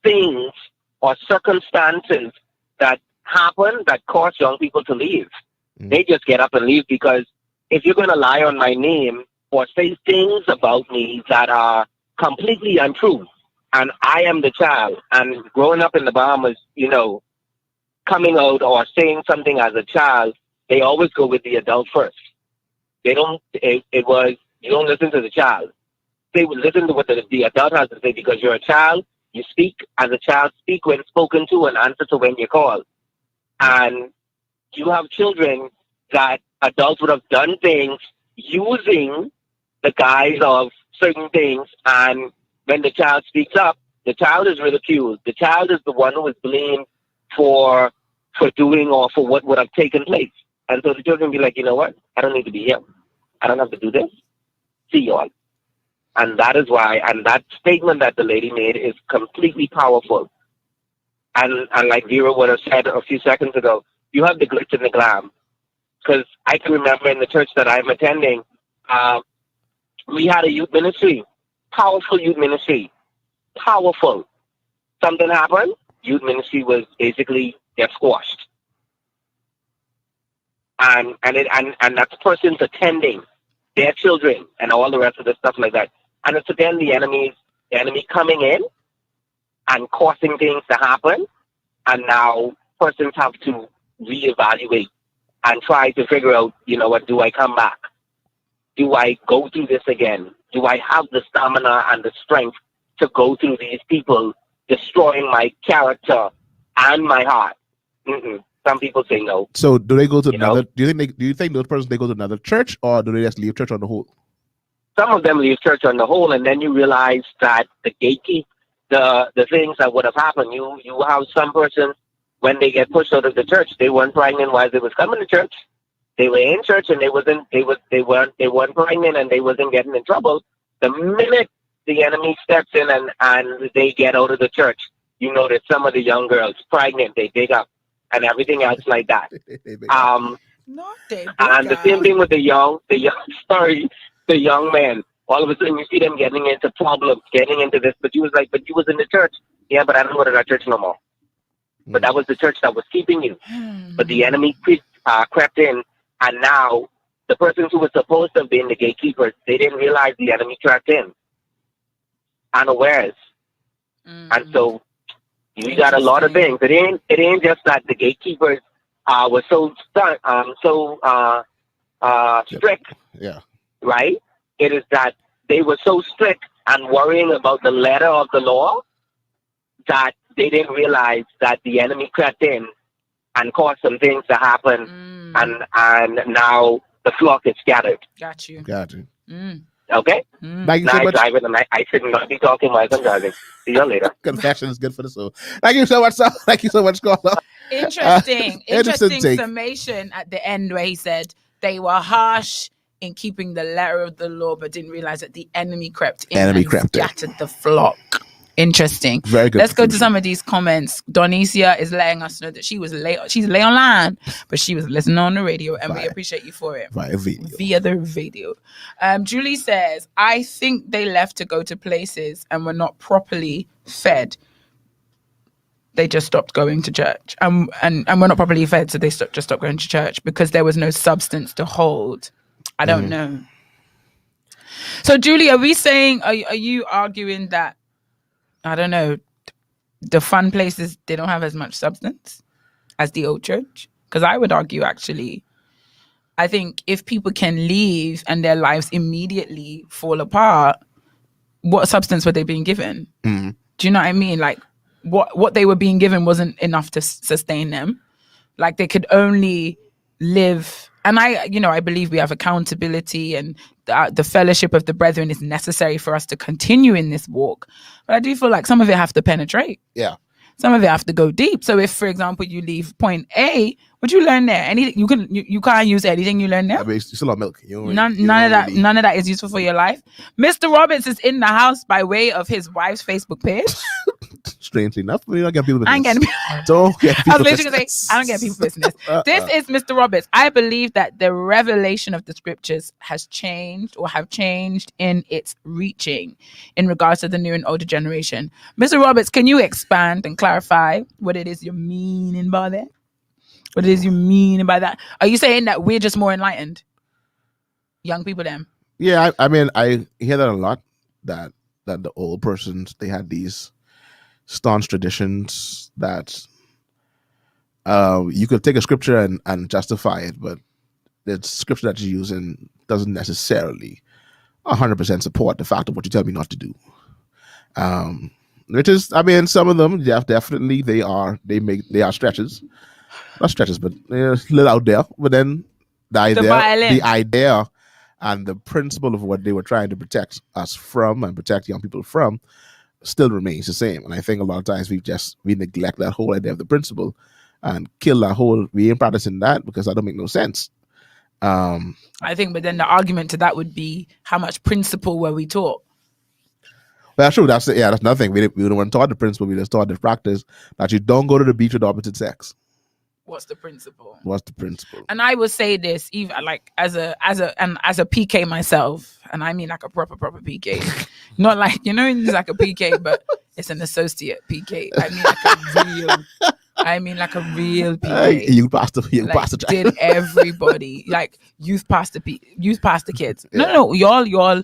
things or circumstances that happen that cause young people to leave. They just get up and leave, because if you're going to lie on my name or say things about me that are completely untrue, and I am the child, and growing up in the Bahamas, coming out or saying something as a child, they always go with the adult first. They don't, you don't listen to the child. They would listen to what the adult has to say, because you're a child. You speak as a child, speak when spoken to, and answer to when you're called. And you have children that adults would have done things using the guise of certain things, and when the child speaks up, the child is ridiculed. The child is the one who is blamed for doing or for what would have taken place. And so the children be like, you know what? I don't need to be here. I don't have to do this. See you all. And that is why, and that statement that the lady made is completely powerful. And like Vera would have said a few seconds ago, you have the glitz and the glam. Because I can remember in the church that I'm attending, we had a youth ministry, powerful youth ministry, powerful. Something happened, youth ministry was basically get squashed. And that person's attending their children and all the rest of the stuff like that. And it's again the enemy coming in and causing things to happen. And now persons have to reevaluate and try to figure out, what, do I come back? Do I go through this again? Do I have the stamina and the strength to go through these people destroying my character and my heart? Some people say no. So do they go to another? Do you think those persons, they go to another church, or do they just leave church on the whole? Some of them leave church on the whole, and then you realize that the gatekeep, the things that would have happened. You have some persons, when they get pushed out of the church, they weren't pregnant while they was coming to church. They were in church and they weren't pregnant and they wasn't getting in trouble. The minute the enemy steps in and they get out of the church, you know that some of the young girls pregnant, they dig up and everything else like that. And the same thing with the young men. All of a sudden you see them getting into problems, getting into this, but you was in the church. Yeah, but I don't go to that church no more. But that was the church that was keeping you. But the enemy crept in, and now the persons who were supposed to have been the gatekeepers, they didn't realize the enemy crept in unawares. And so you got a lot of things. It ain't just that the gatekeepers were so strict. Yeah. Right? It is that they were so strict and worrying about the letter of the law that they didn't realize that the enemy crept in and caused some things to happen, and now the flock is scattered. Got you. Okay? Thank you so much. And I should not be talking while I'm driving. See you later. Confession is good for the soul. Thank you so much, sir. Thank you so much, caller. Interesting summation at the end where he said they were harsh in keeping the letter of the law, but didn't realize that the enemy crept in and scattered the flock. Interesting. Very good. Let's go to some of these comments. Donicia is letting us know that she was late. She's late online, but she was listening on the radio, and we appreciate you for it. Via the video. Julie says, I think they left to go to places and were not properly fed. They just stopped going to church. And we're not properly fed, so they just stopped going to church because there was no substance to hold. I don't know. So, Julie, are we saying, are you arguing that I don't know, the fun places, they don't have as much substance as the old church. Because I would argue, actually, I think if people can leave and their lives immediately fall apart, what substance were they being given? Mm-hmm. Do you know what I mean? Like, what they were being given wasn't enough to sustain them. Like, they could only live. And I believe we have accountability, and the fellowship of the brethren is necessary for us to continue in this walk. But I do feel like some of it have to penetrate. Yeah. Some of it have to go deep. So if, for example, you leave point A, what you learn there? Anything you can't use anything you learn there. I mean, you still have milk. None of that is useful for your life. Mr. Roberts is in the house by way of his wife's Facebook page. Strangely enough, we don't get people business. I ain't getting Don't get people I was literally gonna say, I don't get people business. This is Mr. Roberts. I believe that the revelation of the scriptures has changed, or have changed in its reaching in regards to the new and older generation. Mr. Roberts, can you expand and clarify what it is you're meaning by that? What it is you mean by that? Are you saying that we're just more enlightened? Young people, them? Yeah, I mean, I hear that a lot, that the old persons, they had these staunch traditions that you could take a scripture and justify it, but the scripture that you're using doesn't necessarily 100% support the fact of what you tell me not to do. Which is, I mean, some of them, yeah, definitely they are stretches. Not stretches, but a little out there. But then the idea and the principle of what they were trying to protect us from and protect young people from still remains the same. And I think a lot of times we neglect that whole idea of the principle and kill that whole, we ain't practicing that because that don't make no sense. I think, but then the argument to that would be, how much principle were we taught? Well, that's true. That's nothing. We don't want to taught the principle. We just taught the practice that you don't go to the beach with opposite sex. What's the principle? And I would say this, even like as a PK myself, and I mean like a proper PK, not like, it's like a PK, but it's an associate PK. I mean like a real PK. You pastor did everybody like youth pastor kids? Yeah. No, y'all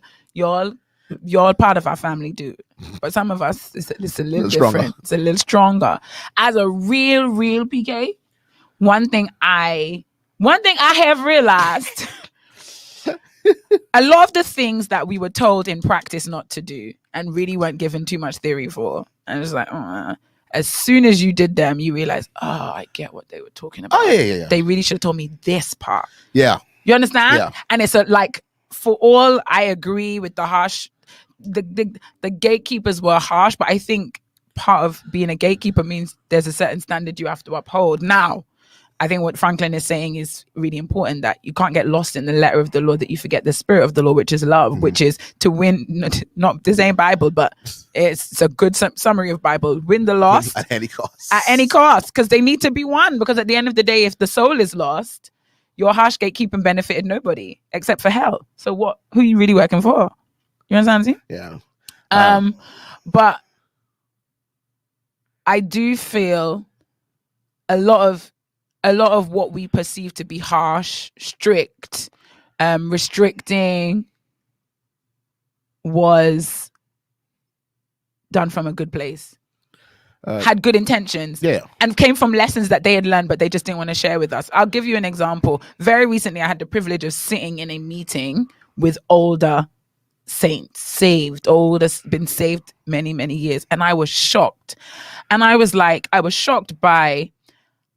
part of our family do, but some of us it's a little different. Stronger. It's a little stronger. As a real PK. One thing I have realized, a lot of the things that we were told in practice not to do and really weren't given too much theory for, and it's like, as soon as you did them, you realize, I get what they were talking about. Oh, yeah. They really should have told me this part. Yeah. You understand? Yeah. And it's like, for all I agree with the harsh, the gatekeepers were harsh, but I think part of being a gatekeeper means there's a certain standard you have to uphold. Now, I think what Franklin is saying is really important, that you can't get lost in the letter of the law, that you forget the spirit of the law, which is love, which is to win, not this ain't Bible, but it's a good summary of Bible. Win the lost at any cost. At any cost, because they need to be won. Because at the end of the day, if the soul is lost, your harsh gatekeeping benefited nobody except for hell. So who are you really working for? You understand what I'm saying? Yeah. But I do feel a lot of what we perceive to be harsh, strict, restricting was done from a good place. Had good intentions, and came from lessons that they had learned, but they just didn't want to share with us. I'll give you an example. Very recently, I had the privilege of sitting in a meeting with older saints, been saved many, many years, and I was shocked. And I was shocked by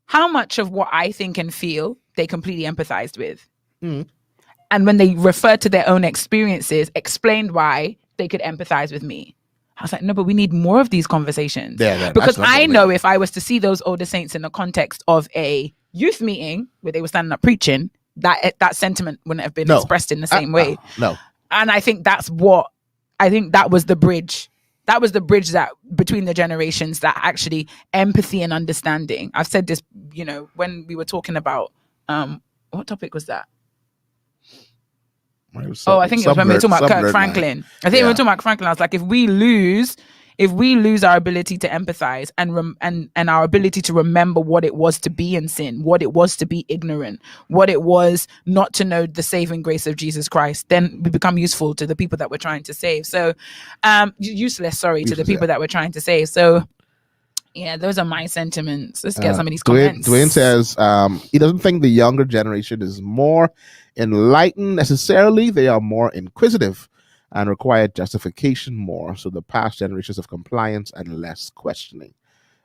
how much of what I think and feel they completely empathized with. And when they referred to their own experiences, explained why they could empathize with me. I was like, no, but we need more of these conversations. Because I know if I was to see those older saints in the context of a youth meeting where they were standing up preaching, that sentiment wouldn't have been expressed in the same way. No. And I think that was the bridge. That was the bridge that between the generations, that actually empathy and understanding. I've said this, when we were talking about, what topic was that? I think it was when we were talking about Kirk Franklin. I think we were talking about Franklin. I was like, if we lose if we lose our ability to empathize and our ability to remember what it was to be in sin, what it was to be ignorant, what it was not to know the saving grace of Jesus Christ, then we become useful to the people that we're trying to save. So useless to the people that we're trying to save. So yeah, those are my sentiments. Let's get some of these comments. Dwayne says he doesn't think the younger generation is more enlightened necessarily. They are more inquisitive and require justification more. So the past generations of compliance and less questioning.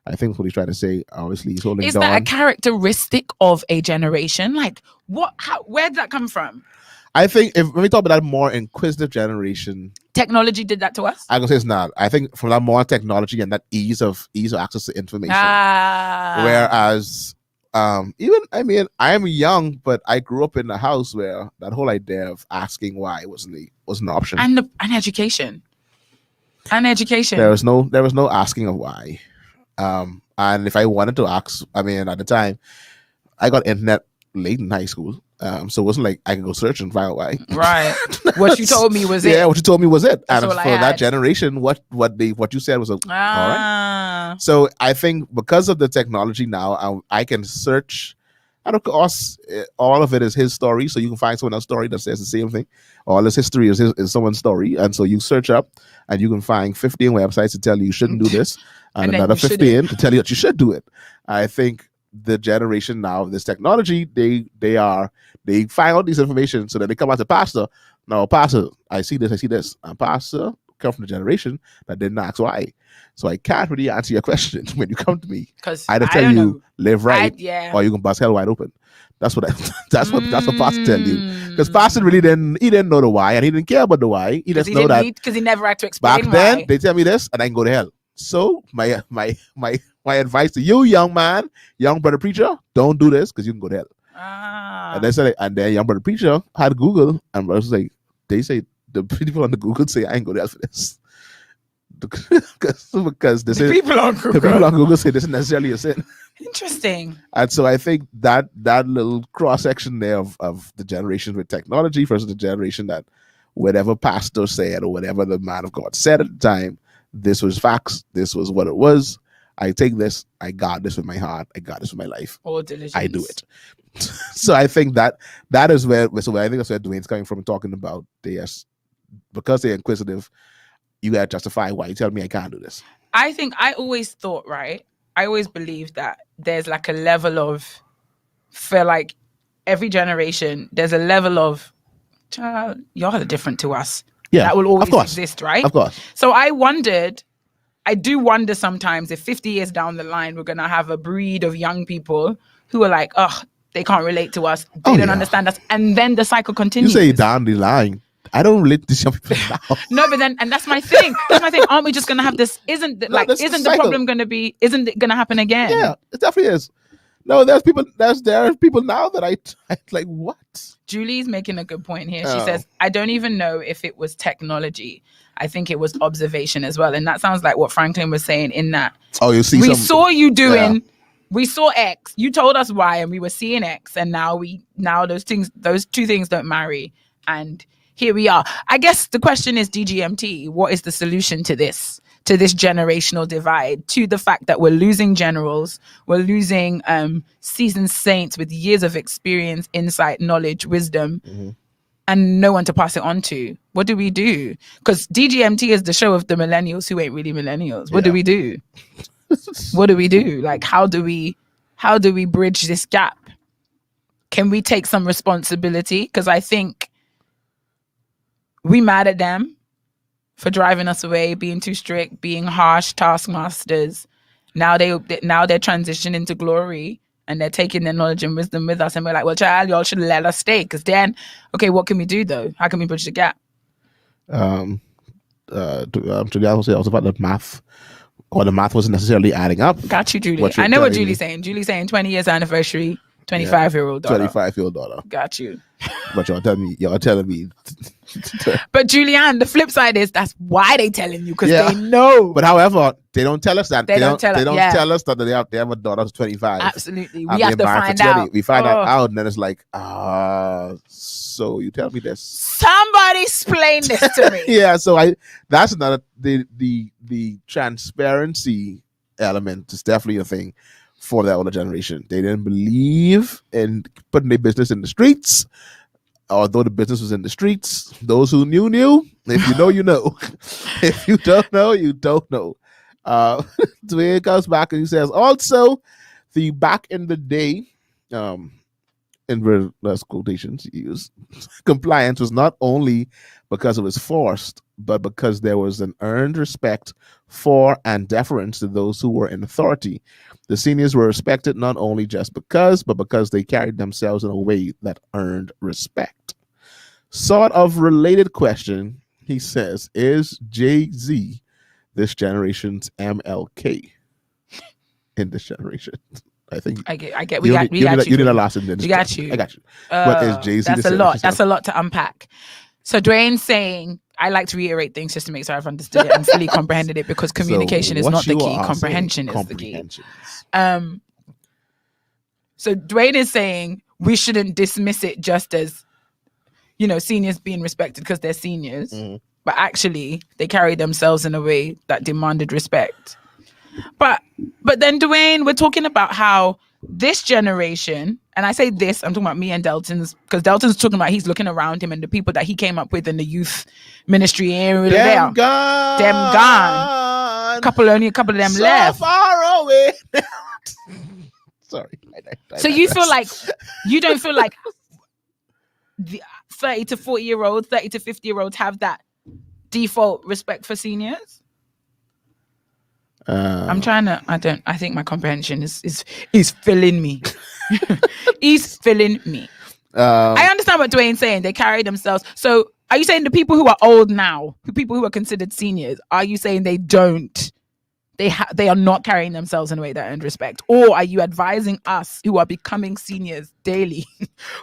I think that's what he's trying to say. Obviously, he's holding Is down. that a characteristic of a generation? Like, what? Where did that come from? I think when we talk about that more inquisitive generation, technology did that to us. I'm gonna say it's not. I think from that more technology and that ease of access to information. Whereas, even I am young, but I grew up in a house where that whole idea of asking why wasn't an option. And education. There was no asking of why. And if I wanted to ask, at the time, I got internet late in high school. So it wasn't like I could go search and find out why. Right. What you told me was it. Yeah, what you told me was it. That's and for that generation, what you said was all right. So I think because of the technology now, I can search. And of course, all of it is his story. So you can find someone else's story that says the same thing. All his history is someone's story. And so you search up and you can find 15 websites to tell you shouldn't do this. And another 15 to tell you that you should do it. I think the generation now of this technology, they find out this information so that they come out to pastor. No, pastor, I see this. And pastor come from the generation that didn't ask why. So I can't really answer your question when you come to me. Because I either tell you live right, or you can bust hell wide open. That's what pastor tell you. Because pastor really didn't know the why, and he didn't care about the why. He just know that because he never had to explain back then they tell me this and I can go to hell. So my advice to you, young brother preacher, don't do this because you can go to hell. And then young brother preacher had Google, and was like, they say the people on the Google say I ain't go to hell for this. Because the people on Google say this isn't necessarily a sin. Interesting. And so I think that little cross section there of the generation with technology versus the generation that whatever pastor said or whatever the man of God said at the time, this was facts. This was what it was. I take this. I got this with my heart. I got this with my life. All diligence. I do it. So I think that is where. So I think that's where Dwayne's coming from, talking about because they're inquisitive. You gotta justify why you tell me I can't do this. I think I always thought, right? I always believed that there's like a level of, for like every generation, there's a level of, child, y'all are different to us. Yeah, that will always exist, right? Of course. So I do wonder sometimes if 50 years down the line, we're going to have a breed of young people who are like, oh, they can't relate to us. They don't understand us. And then the cycle continues. You say down the line. I don't relate to young people now. No, but then, and that's my thing. Aren't we just going to have this? Isn't the problem going to be, isn't it going to happen again? Yeah, it definitely is. No, there are people now that I like, what? Julie's making a good point here. She says, I don't even know if it was technology. I think it was observation as well. And that sounds like what Franklin was saying in that. Oh, you see, we saw you doing, we saw X. You told us Y and we were seeing X. And now those two things don't marry. And here we are. I guess the question is DGMT. What is the solution to this generational divide, to the fact that we're losing generals, we're losing seasoned saints with years of experience, insight, knowledge, wisdom, and no one to pass it on to? What do we do? Because DGMT is the show of the millennials who ain't really millennials. What do we do? What do we do? Like, how do we bridge this gap? Can we take some responsibility? Because I think we mad at them for driving us away, being too strict, being harsh taskmasters. Now they're transitioning to glory and they're taking their knowledge and wisdom with us. And we're like, well, child, y'all should let us stay. Because then, okay, what can we do though? How can we bridge the gap? To be honest, also about the math. Or the math wasn't necessarily adding up. Got you, Julie. I know what Julie's saying. Julie's saying 20 years anniversary, 25-year-old daughter. 25-year-old daughter. Got you. But y'all telling me. But Julianne, the flip side is that's why they telling you, because they know. But however, they don't tell us that. They don't tell us that they have a daughter who's 25. Absolutely. We have to find out. We find out and then it's like, so you tell me this. Somebody Somebody explain this to me. Yeah, so that's another the transparency element is definitely a thing for the older generation. They didn't believe in putting their business in the streets, although the business was in the streets. Those who knew. If you know, you know. If you don't know, you don't know. Dwayne comes back and he says, also, the back in the day, inverted quotations used, compliance was not only because it was forced, but because there was an earned respect for and deference to those who were in authority. The seniors were respected not only just because, but because they carried themselves in a way that earned respect. Sort of related question, he says, is Jay-Z this generation's MLK in this generation? I think I get. We got you. You need a last sentence. We got you. I got you. What is Jay-Z? That's a lot. That's a lot to unpack. So Dwayne's saying, I like to reiterate things just to make sure I've understood it and fully comprehended it, because communication is not the key. Comprehension is the key. So Dwayne is saying we shouldn't dismiss it just as, seniors being respected because they're seniors, but actually they carry themselves in a way that demanded respect. But then, Dwayne, we're talking about how this generation, and I say this, I'm talking about me and Delton's, because Delton's talking about he's looking around him and the people that he came up with in the youth ministry area. Them gone. Only a couple of them so left. Far away. Sorry. So you don't feel like the 30 to 40-year-olds, 30 to 50-year-olds have that default respect for seniors? I think my comprehension is filling me. He's filling me. I understand what Dwayne's saying. They carry themselves. So are you saying the people who are old now, the people who are considered seniors, are you saying they are not carrying themselves in a way that earned respect? Or are you advising us who are becoming seniors daily,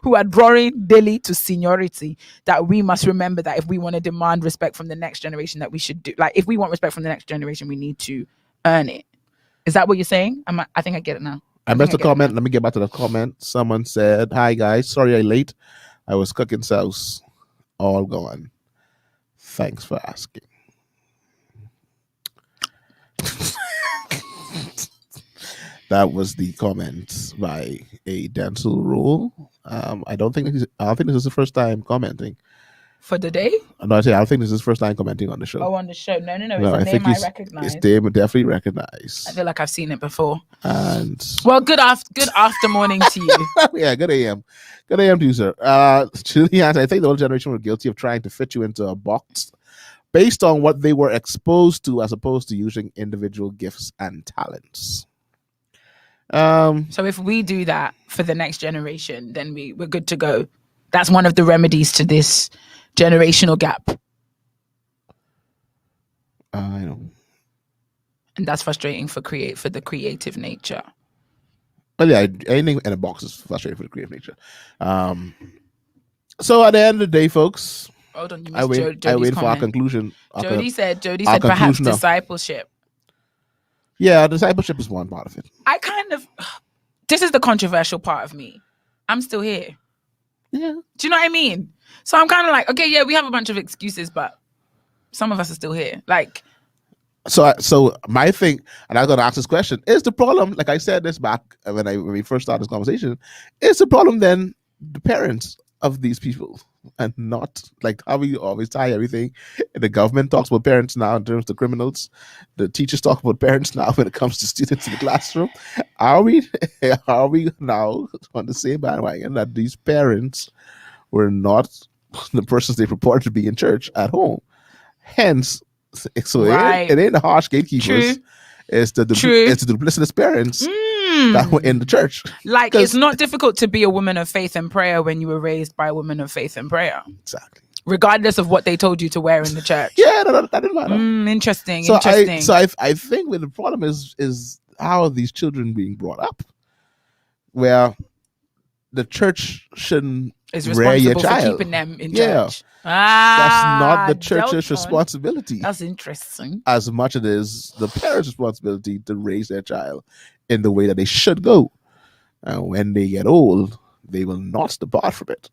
who are drawing daily to seniority, that we must remember that if we want to demand respect from the next generation, that we should do, like, if we want respect from the next generation, we need to earn it? Is that what you're saying? I think I get it now. I missed a comment. Let me get back to the comment. Someone said, "Hi guys, sorry I'm late. I was cooking sauce. All gone. Thanks for asking." That was the comment by a dental rule. I don't think this is the first time commenting for the day. No, I don't think this is his first time commenting on the show. Oh, on the show? No. It's a name I recognize. It's name I definitely recognize. I feel like I've seen it before. And good after morning to you. Yeah, good AM. Good AM to you, sir. Julian, I think the old generation were guilty of trying to fit you into a box based on what they were exposed to, as opposed to using individual gifts and talents. So if we do that for the next generation, then we're good to go. That's one of the remedies to this generational gap. I know. And that's frustrating for the creative nature. But yeah, anything in a box is frustrating for the creative nature. So at the end of the day, folks, hold on, I wait for our conclusion. Jody said perhaps discipleship. Yeah, discipleship is one part of it. This is the controversial part of me. I'm still here. Yeah. Do you know what I mean? So I'm kind of like, okay, yeah, we have a bunch of excuses, but some of us are still here. Like, so my thing, and I was going to ask this question: is the problem, like I said this back when we first started this conversation, is the problem then the parents of these people, and not like how we always tie everything? The government talks about parents now in terms of the criminals. The teachers talk about parents now when it comes to students in the classroom. Are we now on the same bandwagon that these parents were not the persons they purported to be in church at home? Hence, so right. it ain't the harsh gatekeepers. True. It's the duplicitous parents that were in the church. Like, it's not difficult to be a woman of faith and prayer when you were raised by a woman of faith and prayer. Exactly. Regardless of what they told you to wear in the church. Yeah, that didn't matter. Interesting. I think the problem is how are these children being brought up, where the church shouldn't is rear your responsible child. for keeping them in church. That's not the church's responsibility. That's interesting. As much as it is the parents' responsibility to raise their child in the way that they should go. And when they get old, they will not depart from it.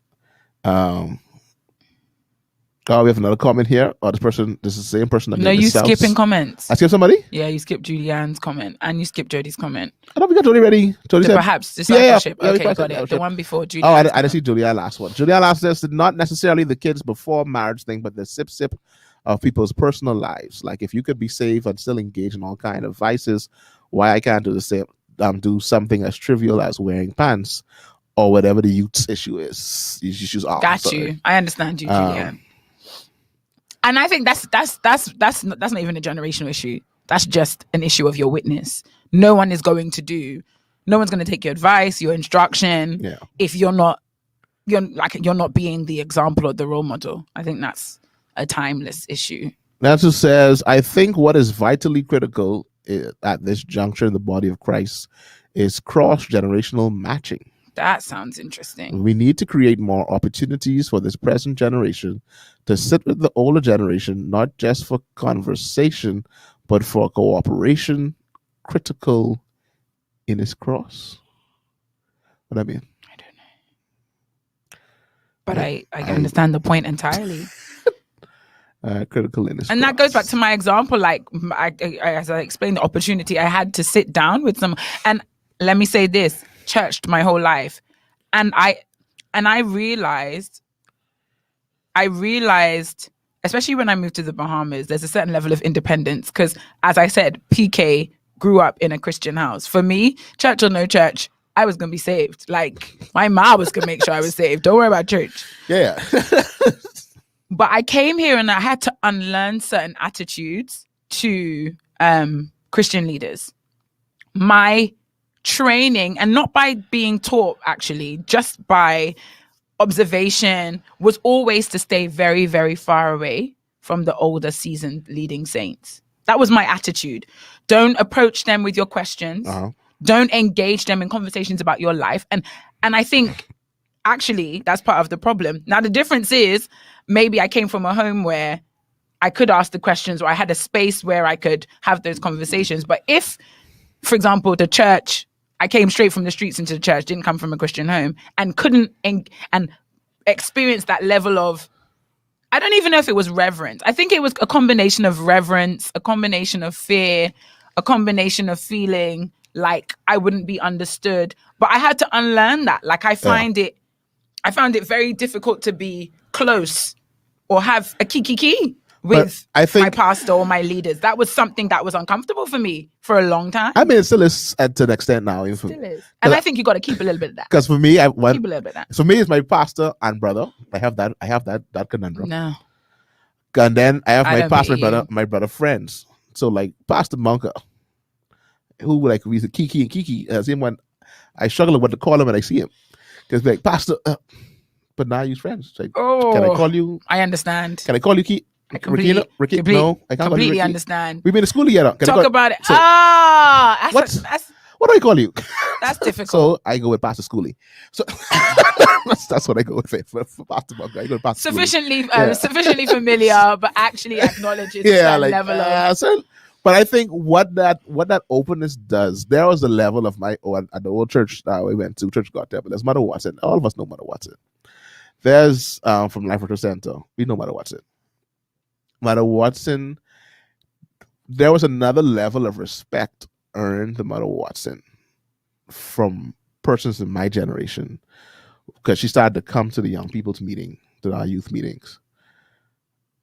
Oh, we have another comment here. Oh, this is the same person that No, you skipping comments. I skipped somebody? Yeah, you skipped Julianne's comment and you skipped Jody's comment. I don't think I got Jody ready. Jody said, perhaps discipleship. Yeah, okay, got it. The one before Julianne. Oh, I didn't see Julianne last one. Julianne last this, not necessarily the kids before marriage thing, but the sip of people's personal lives. Like if you could be saved and still engage in all kind of vices, why I can't do the same? Do something as trivial as wearing pants or whatever the youth's issue is. Issues are. Got you. I understand you, Julianne. And I think that's not even a generational issue. That's just an issue of your witness. No one's going to take your advice, your instruction, if you're not being the example or the role model. I think that's a timeless issue. Nancy says, I think what is vitally critical at this juncture in the body of Christ is cross-generational matching. That sounds interesting. We need to create more opportunities for this present generation to sit with the older generation, not just for conversation, but for cooperation, critical in its cross. What I mean? I don't know. But I understand the point entirely. Critical in its and cross. that goes back to my example. Like, as I explained, the opportunity I had to sit down with some, and let me say this, churched my whole life. And I realized, especially when I moved to the Bahamas, there's a certain level of independence. Because as I said, PK grew up in a Christian house. For me, church or no church, I was going to be saved. Like my mom was going to make sure I was saved. Don't worry about church. Yeah. But I came here and I had to unlearn certain attitudes to Christian leaders. My training, and not by being taught actually, just by observation, was always to stay very, very far away from the older seasoned leading saints. That was my attitude. Don't approach them with your questions. Don't engage them in conversations about your life. And I think actually that's part of the problem. Now the difference is maybe I came from a home where I could ask the questions, or I had a space where I could have those conversations. But if, for example, the church, I came straight from the streets into the church, didn't come from a Christian home, and couldn't and experience that level of, I don't even know if it was reverence. I think it was a combination of reverence, a combination of fear, a combination of feeling like I wouldn't be understood. But I had to unlearn that. Like I found it very difficult to be close or have a kiki with my pastor or my leaders. That was something that was uncomfortable for me for a long time. I mean, it still is to an extent now. It still is. And I think you got to keep a little bit of that. Because for me, keep a little bit of that. For me, it's my pastor and brother. I have that conundrum. No. And then I have my pastor, my brother friends. So like Pastor Monka, who like we used to Kiki, same one. I struggle with what to call him when I see him. Because like Pastor, but now he's friends. Like, can I call you? I understand. Can I call you Kiki? Ricky? No, I can't completely understand. We've been to school together. Talk about it. So, what do I call you? That's difficult. So I go with Pastor Schoolie. So that's what I go with for Pastor Monk. I go with Pastor sufficiently familiar, but actually acknowledges that level of. But I think what that openness does, there was a level of my own at the old church that we went to, Church God Temple. There's Mother Watson. All of us know Mother Watson. There's from Life Retro Center. We know Mother Watson. Mother Watson, there was another level of respect earned to Mother Watson from persons in my generation, because she started to come to the young people's meeting, to our youth meetings.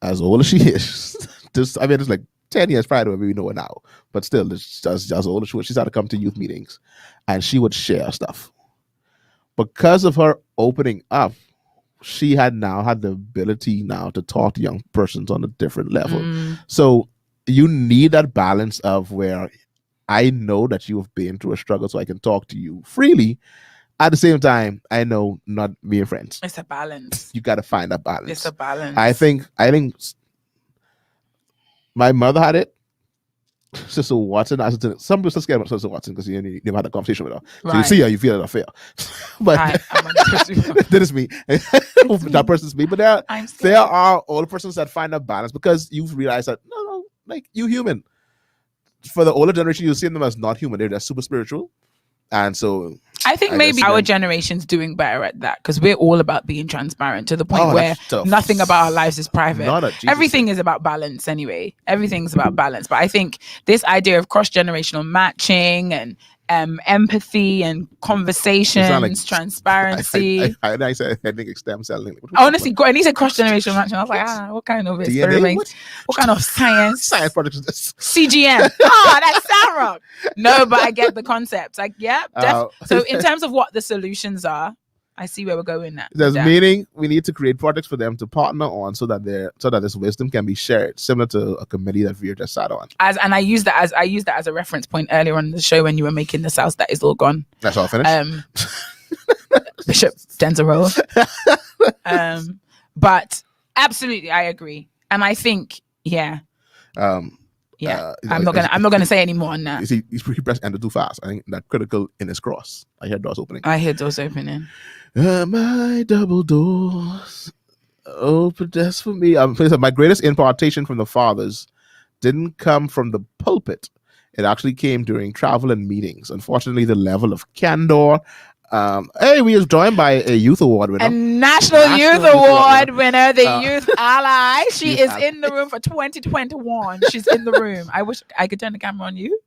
As old as she is, it's like 10 years prior to when we know her now, but still, it's just as old as she was. She started to come to youth meetings, and she would share stuff. Because of her opening up, she had the ability now to talk to young persons on a different level. So you need that balance of where I know that you have been through a struggle, so I can talk to you freely. At the same time, I know not being friends. It's a balance. You got to find that balance. It's a balance. I think my mother had it. Sister Watson, some people are scared about Sister Watson because you never had a conversation with her. So you see her, you feel it unfair. But that is me. That person's me. But there are older persons that find a balance, because you've realized that no, like you human. For the older generation, you see them as not human. They're super spiritual. And so I think maybe our generation's doing better at that because we're all about being transparent to the point where nothing about our lives is private. Everything is about balance anyway. Everything's about balance. But I think this idea of cross-generational matching and empathy and conversations, transparency. I said I think stem cell. Honestly, and he said cross-generational matching. I was like, what kind of experiment? What kind of science? Science project is this? CGM. That's sound wrong. No, but I get the concept. Like, yeah. So in terms of what the solutions are, I see where we're going now. There's meaning we need to create projects for them to partner on so that this wisdom can be shared, similar to a committee that Vera just sat on. And I used that as a reference point earlier on in the show when you were making the South that is all gone. That's all finished. Bishop Denzaro. But absolutely I agree. And I think, I'm not gonna say any more on that. You see, he pressed enter too fast. I think that critical in his cross. I hear doors opening. My double doors open just for me. My greatest impartation from the fathers didn't come from the pulpit. It actually came during travel and meetings. Unfortunately, the level of candor. We was joined by a youth award winner. A National Youth Award winner, the Youth Ally. She is in the room for 2021. She's in the room. I wish I could turn the camera on you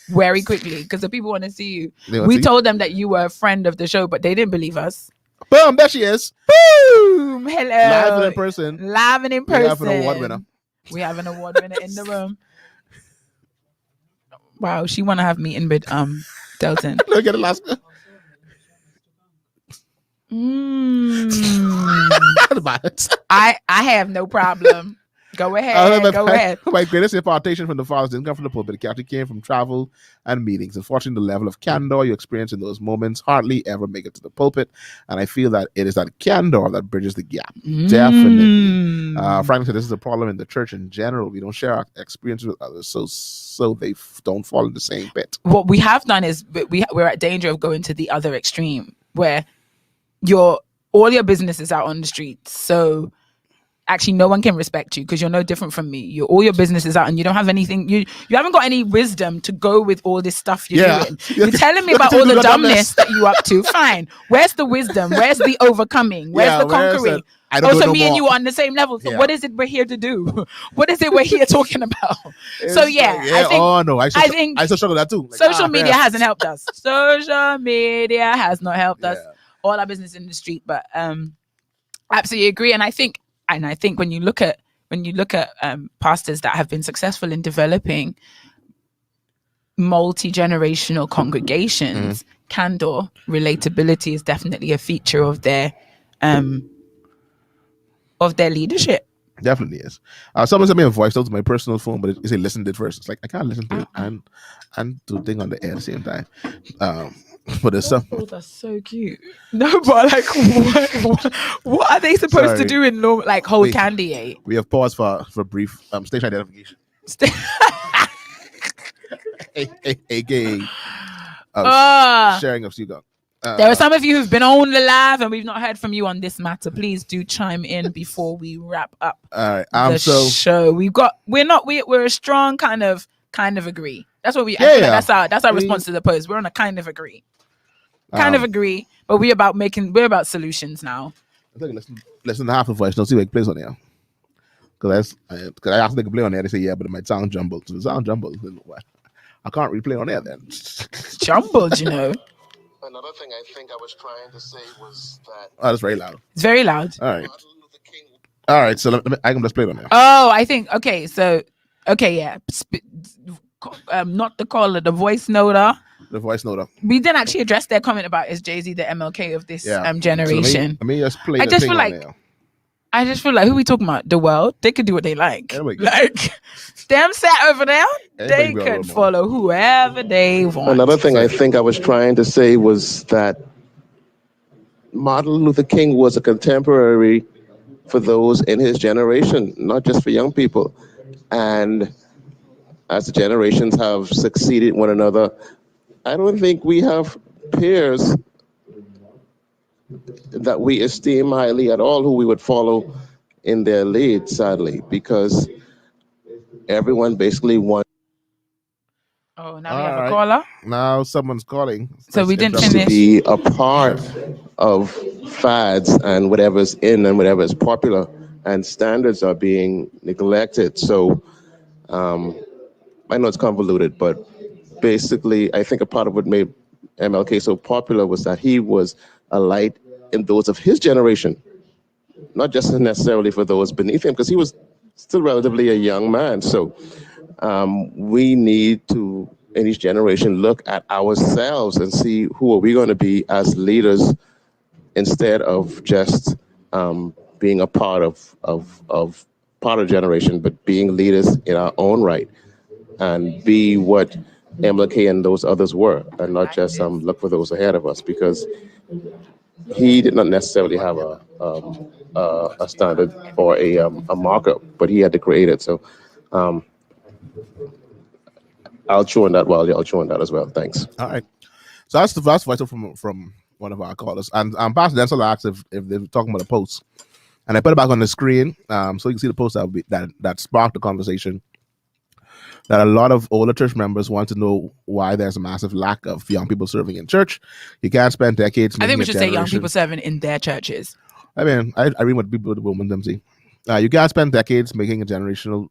very quickly because the people want to see you. We told them that you were a friend of the show, but they didn't believe us. Boom, there she is. Boom, hello. Live and in person. We have an award winner. We have an award winner in the room. Wow, she want to have meeting with Delton. Look at the last. I have no problem. Go ahead. My greatest impartation from the fathers didn't come from the pulpit. It actually came from travel and meetings. Unfortunately, the level of candor you experience in those moments hardly ever make it to the pulpit. And I feel that it is that candor that bridges the gap. Definitely. Franklin said this is a problem in the church in general. We don't share our experiences with others, so they don't fall in the same pit. What we have done is we're at danger of going to the other extreme where all your business is out on the streets. So actually no one can respect you because you're no different from me. All your business is out and you don't have anything. You haven't got any wisdom to go with all this stuff you're doing. You're telling me about all the dumbness that you up to. Fine. Where's the wisdom? Where's the overcoming? Where's the conquering? Also, me and you are on the same level. So what is it we're here to do? What is it we're here talking about? I think I struggle with that too. Social media hasn't helped us. Social media has not helped us. All our business in the street, but absolutely agree. And I think when you look at pastors that have been successful in developing multi-generational congregations, candor, relatability is definitely a feature of their leadership. Definitely is. Someone sent me a voice note to my personal phone, but it said listen to it first. It's like I can't listen to it and do the thing on the air at the same time. But there's some. Those are so cute. No, but like, what are they supposed to do in normal? Like hold candy? Eh? We have paused for brief station identification. AKA sharing of Sugar. There are some of you who've been on the live and we've not heard from you on this matter. Please do chime in before we wrap up the show. We're a strong kind of agree. That's what we. That's our response to the post. We're on a kind of agree. Agree, but we're about solutions now. I think listen to half the voice. Don't see what it plays on there. Because I asked them to play on there. They say but it might sound jumbled. So it sound jumbled. I can't replay on there then. Jumbled, you know. Another thing I think I was trying to say was that. Oh, that's very loud. It's very loud. All right. So I can just play it on there. Oh, I think okay. So yeah. Not the caller, the voice noter. The voice noter. We didn't actually address their comment about is Jay-Z the MLK of this generation. So let me just play. I just feel like who we talking about? The world. They could do what they like. Like them sat over there. They could follow whoever they want. Another thing I think I was trying to say was that Martin Luther King was a contemporary for those in his generation, not just for young people. And as the generations have succeeded one another, I don't think we have peers that we esteem highly at all who we would follow in their lead, sadly, because everyone basically wants. Oh, now we have a caller. Now someone's calling. So we didn't finish. To be a part of fads and whatever's in and whatever is popular, and standards are being neglected. So I know it's convoluted, but basically, I think a part of what made MLK so popular was that he was a light in those of his generation, not just necessarily for those beneath him, because he was still relatively a young man. So we need to, in each generation, look at ourselves and see who are we going to be as leaders, instead of just being a part of part of generation, but being leaders in our own right, and be what MLK and those others were, and not just look for those ahead of us, because he did not necessarily have a standard or a marker, but he had to create it. So I'll chew on that while y'all chew on that as well. Thanks. All right. So that's the first voice from one of our callers, and Pastor Denzel asked if they were talking about a post, and I put it back on the screen so you can see the post that sparked the conversation. That a lot of older church members want to know why there's a massive lack of young people serving in church. You can't spend decades. I think we should say young people serving in their churches. I mean, I read what people want them to see. You can't spend decades making a generation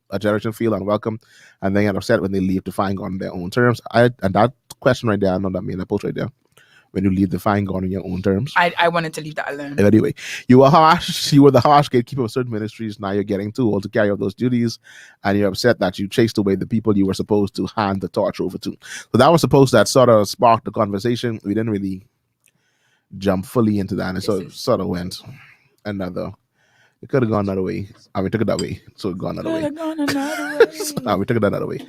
feel unwelcome, and then get upset when they leave to find God on their own terms. And that question right there, I know that mean that post right there. When you leave to find God on your own terms. I wanted to leave that alone. Anyway, you were harsh. You were the harsh gatekeeper of certain ministries. Now you're getting too old to carry out those duties, and you're upset that you chased away the people you were supposed to hand the torch over to. So that was supposed that sort of sparked the conversation. We didn't really jump fully into that, and it sort of went another. It could have gone another way. I mean, took it that way, so it gone another way. We took it another way.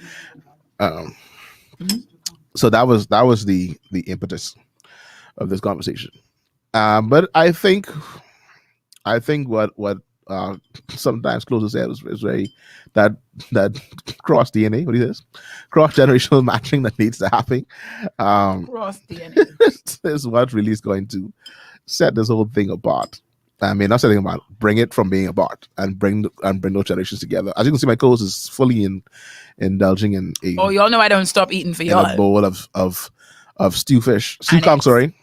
So that was the impetus of this conversation. But I think what sometimes closers said was very that cross DNA, what is cross generational matching that needs to happen. Cross DNA is what really is going to set this whole thing apart. I mean, not setting about bring it from being apart and bring those generations together. As you can see, my co-host is fully indulging in a. Oh, y'all know I don't stop eating for y'all. A bowl of stew conch. Sorry,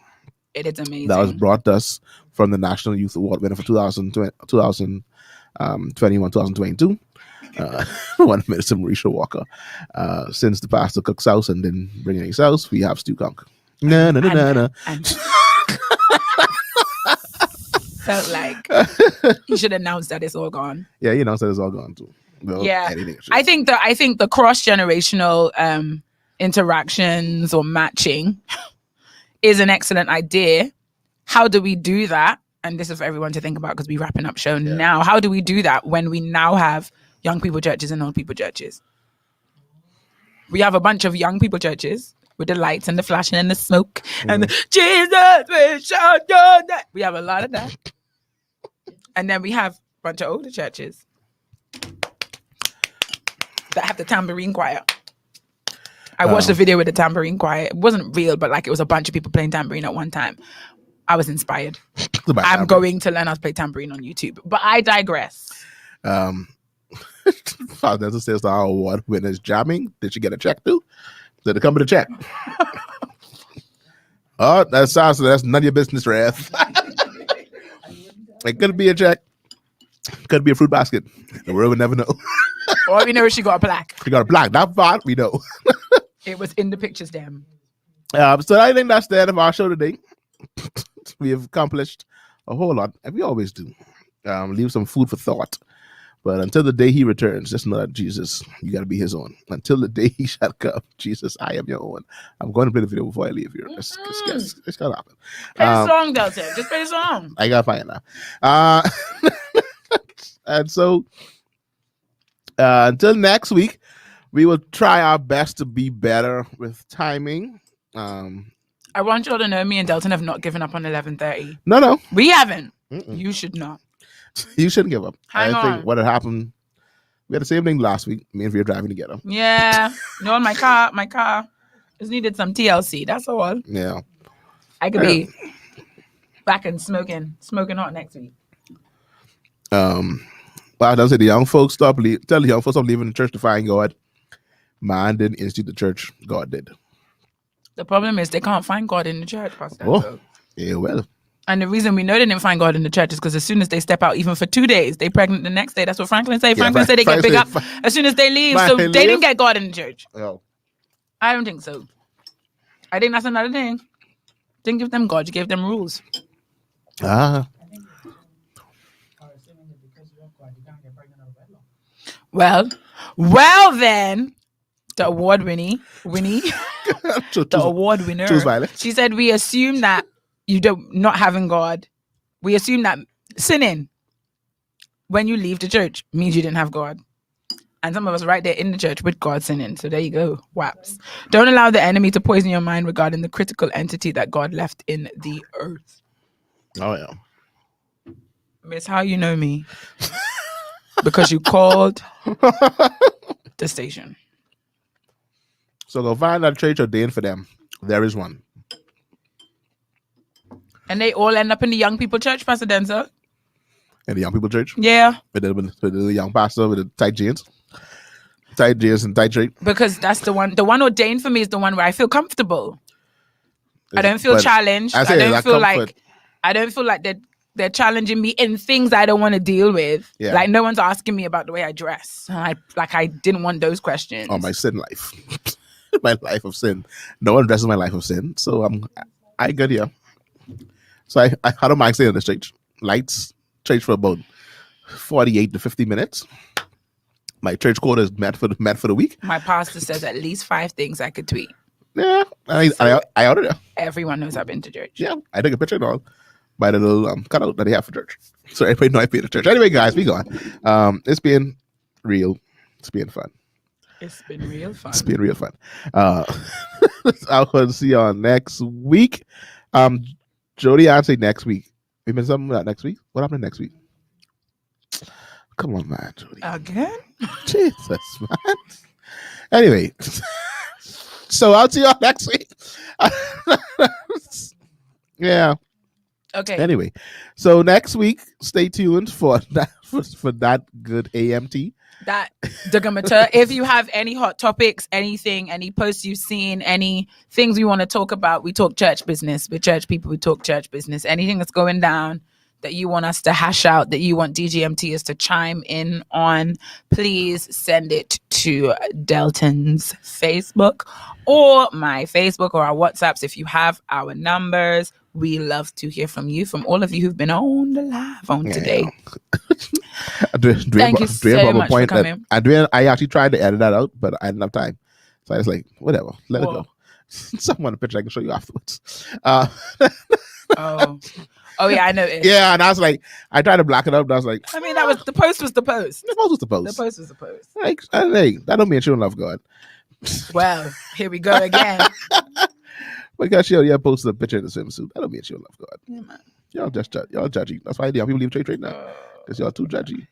it is amazing. That was brought us from the National Youth Award winner for 2021, 2022. One Minister Marisha Walker. Since the pastor cooks sauce and didn't bring any sauce, we have stew conch. No. Felt like he should announce that it's all gone. Yeah, he announced that it's all gone too. Well, yeah, I think the cross generational interactions or matching is an excellent idea. How do we do that? And this is for everyone to think about because we're wrapping up show now. How do we do that when we now have young people churches and old people churches? We have a bunch of young people churches with the lights and the flashing and the smoke and the Jesus, we shout your name. We have a lot of that. And then we have a bunch of older churches that have the tambourine choir. I watched a video with the tambourine choir. It wasn't real, but like it was a bunch of people playing tambourine at one time. I was inspired. I'm going to learn how to play tambourine on YouTube. But I digress. Father says the award winner's jamming. Did she get a check too? Did it come with a check? Oh, that's none of your business, Rev. It could be a check. Could be a fruit basket. The world would never know. All we know is she got a plaque. She got a plaque. That part we know. It was in the pictures, damn. So I think that's the end of our show today. We have accomplished a whole lot, and we always do. Leave some food for thought. But until the day he returns, just know that Jesus, you got to be his own. Until the day he shall come, Jesus, I am your own. I'm going to play the video before I leave here. It's going to happen. Play the song, Delton. Just play the song. I got to find it now. And so, until next week, we will try our best to be better with timing. I want you all to know me and Delton have not given up on 11:30. No. We haven't. You should not. You shouldn't give up. Hang on. Think what had happened, we had the same thing last week. Me and Vera driving together. Yeah. No, my car just needed some TLC. That's all. Yeah. I could be back and smoking hot next week. Well, I don't say the young folks tell the young folks stop leaving the church to find God. Man didn't institute the church. God did. The problem is they can't find God in the church, Pastor. Oh, yeah, well. And the reason we know they didn't find God in the church is because as soon as they step out, even for 2 days, they pregnant the next day. That's what Franklin said. Franklin said they get big up as soon as they leave. So they didn't get God in the church. Oh. I don't think so. I think that's another thing. Didn't give them God, you gave them rules. Ah. Well then, the award winner, she said, we assume that you don't not having God. We assume that sinning when you leave the church means you didn't have God. And some of us right there in the church with God sinning. So there you go. Whaps. Don't allow the enemy to poison your mind regarding the critical entity that God left in the earth. Oh, yeah. Miss, how you know me? Because you called the station. So go find that church ordained for them. There is one. And they all end up in the young people church, Pastor Denzel. In the young people church? Yeah. With the young pastor with the tight jeans. Tight jeans and tight shirt. Because that's the one. The one ordained for me is the one where I feel comfortable. I don't feel challenged. I don't feel like they're challenging me in things I don't want to deal with. Yeah. Like no one's asking me about the way I dress. I didn't want those questions. Oh, my sin life. My life of sin. No one addresses my life of sin. So I good here. So I don't mind staying in the church. Lights, church for about 48 to 50 minutes. My church quota is met for the week. My pastor says at least 5 things I could tweet. Yeah, I outed it. Everyone knows I've been to church. Yeah, I took a picture and all by the little cutout that they have for church. So everybody know I paid the church. Anyway, guys, we gone. It's been real. It's been fun. It's been real fun. It's been real fun. I'll see y'all next week. Jody, I'd say next week. We been something about next week. What happened next week? Come on, man, Jody. Again? Jesus, man. Anyway, so I'll see y'all next week. Yeah. Okay. Anyway, so next week, stay tuned for that good AMT. That DGMT. If you have any hot topics, anything, any posts you've seen, any things we want to talk about, we talk church business. We're church people, we talk church business. Anything that's going down that you want us to hash out, that you want DGMTers to chime in on, please send it to Delton's Facebook or my Facebook or our WhatsApps. If you have our numbers, we love to hear from you, from all of you who've been on the live on today. Thank you so much for coming. I actually tried to edit that out, but I didn't have time. So I was like, whatever, let it go. Someone a picture I can show you afterwards. Oh yeah, I noticed. Yeah, and I was like, I tried to block it up, but I was like, I mean, the post was the post. The post was the post. The post was the post. Like, hey, that don't mean she don't love God. Well, here we go again. Because she posted a picture in the swimsuit, that don't mean she don't love God. Yeah, man. Y'all just y'all judgy. That's why young people leave church right now, because y'all too judgy.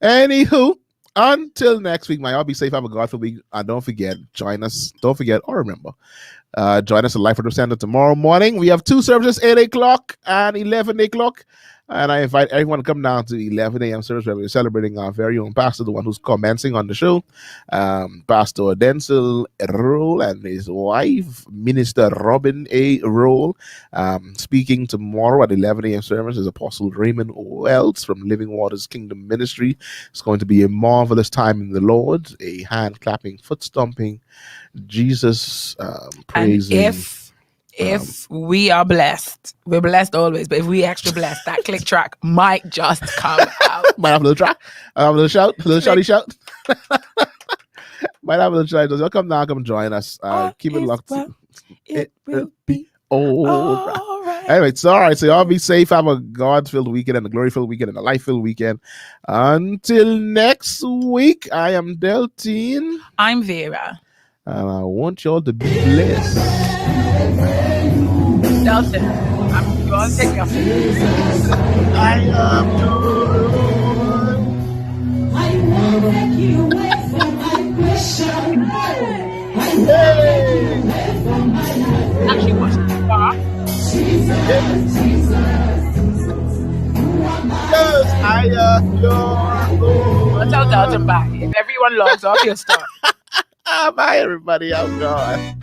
Anywho, until next week, y'all be safe. Have a God-filled week, and don't forget, join us. Don't forget or remember. Join us at Life for Center tomorrow morning. We have 2 services, 8 o'clock and 11 o'clock. And I invite everyone to come down to 11 a.m. service where we're celebrating our very own pastor, the one who's commencing on the show, Pastor Denzel Roll and his wife, Minister Robin A. Roll. Speaking tomorrow at 11 a.m. service is Apostle Raymond Wells from Living Waters Kingdom Ministry. It's going to be a marvelous time in the Lord, a hand-clapping, foot-stomping, Jesus praising. And if we are blessed, we're blessed always, but if we extra blessed, that click track might just come out. Might have a little track, a little shout, a little shouty shout. Might have a little shout. Y'all come down, come join us. Keep it locked. Well, it will be all right. Anyway, it's all right. So y'all be safe. Have a God-filled weekend and a glory-filled weekend and a life-filled weekend. Until next week, I am Delton. I'm Vera. And I want y'all to be blessed. Delton, I'm going to take you off. I am yours. I won't take you away from my question. I won't take you away from my life. Actually, watch the bar. Jesus, Jesus. Yes, I am yours. I'll tell Delton bye. If everyone logs off, he'll start. Bye, everybody. Oh, God.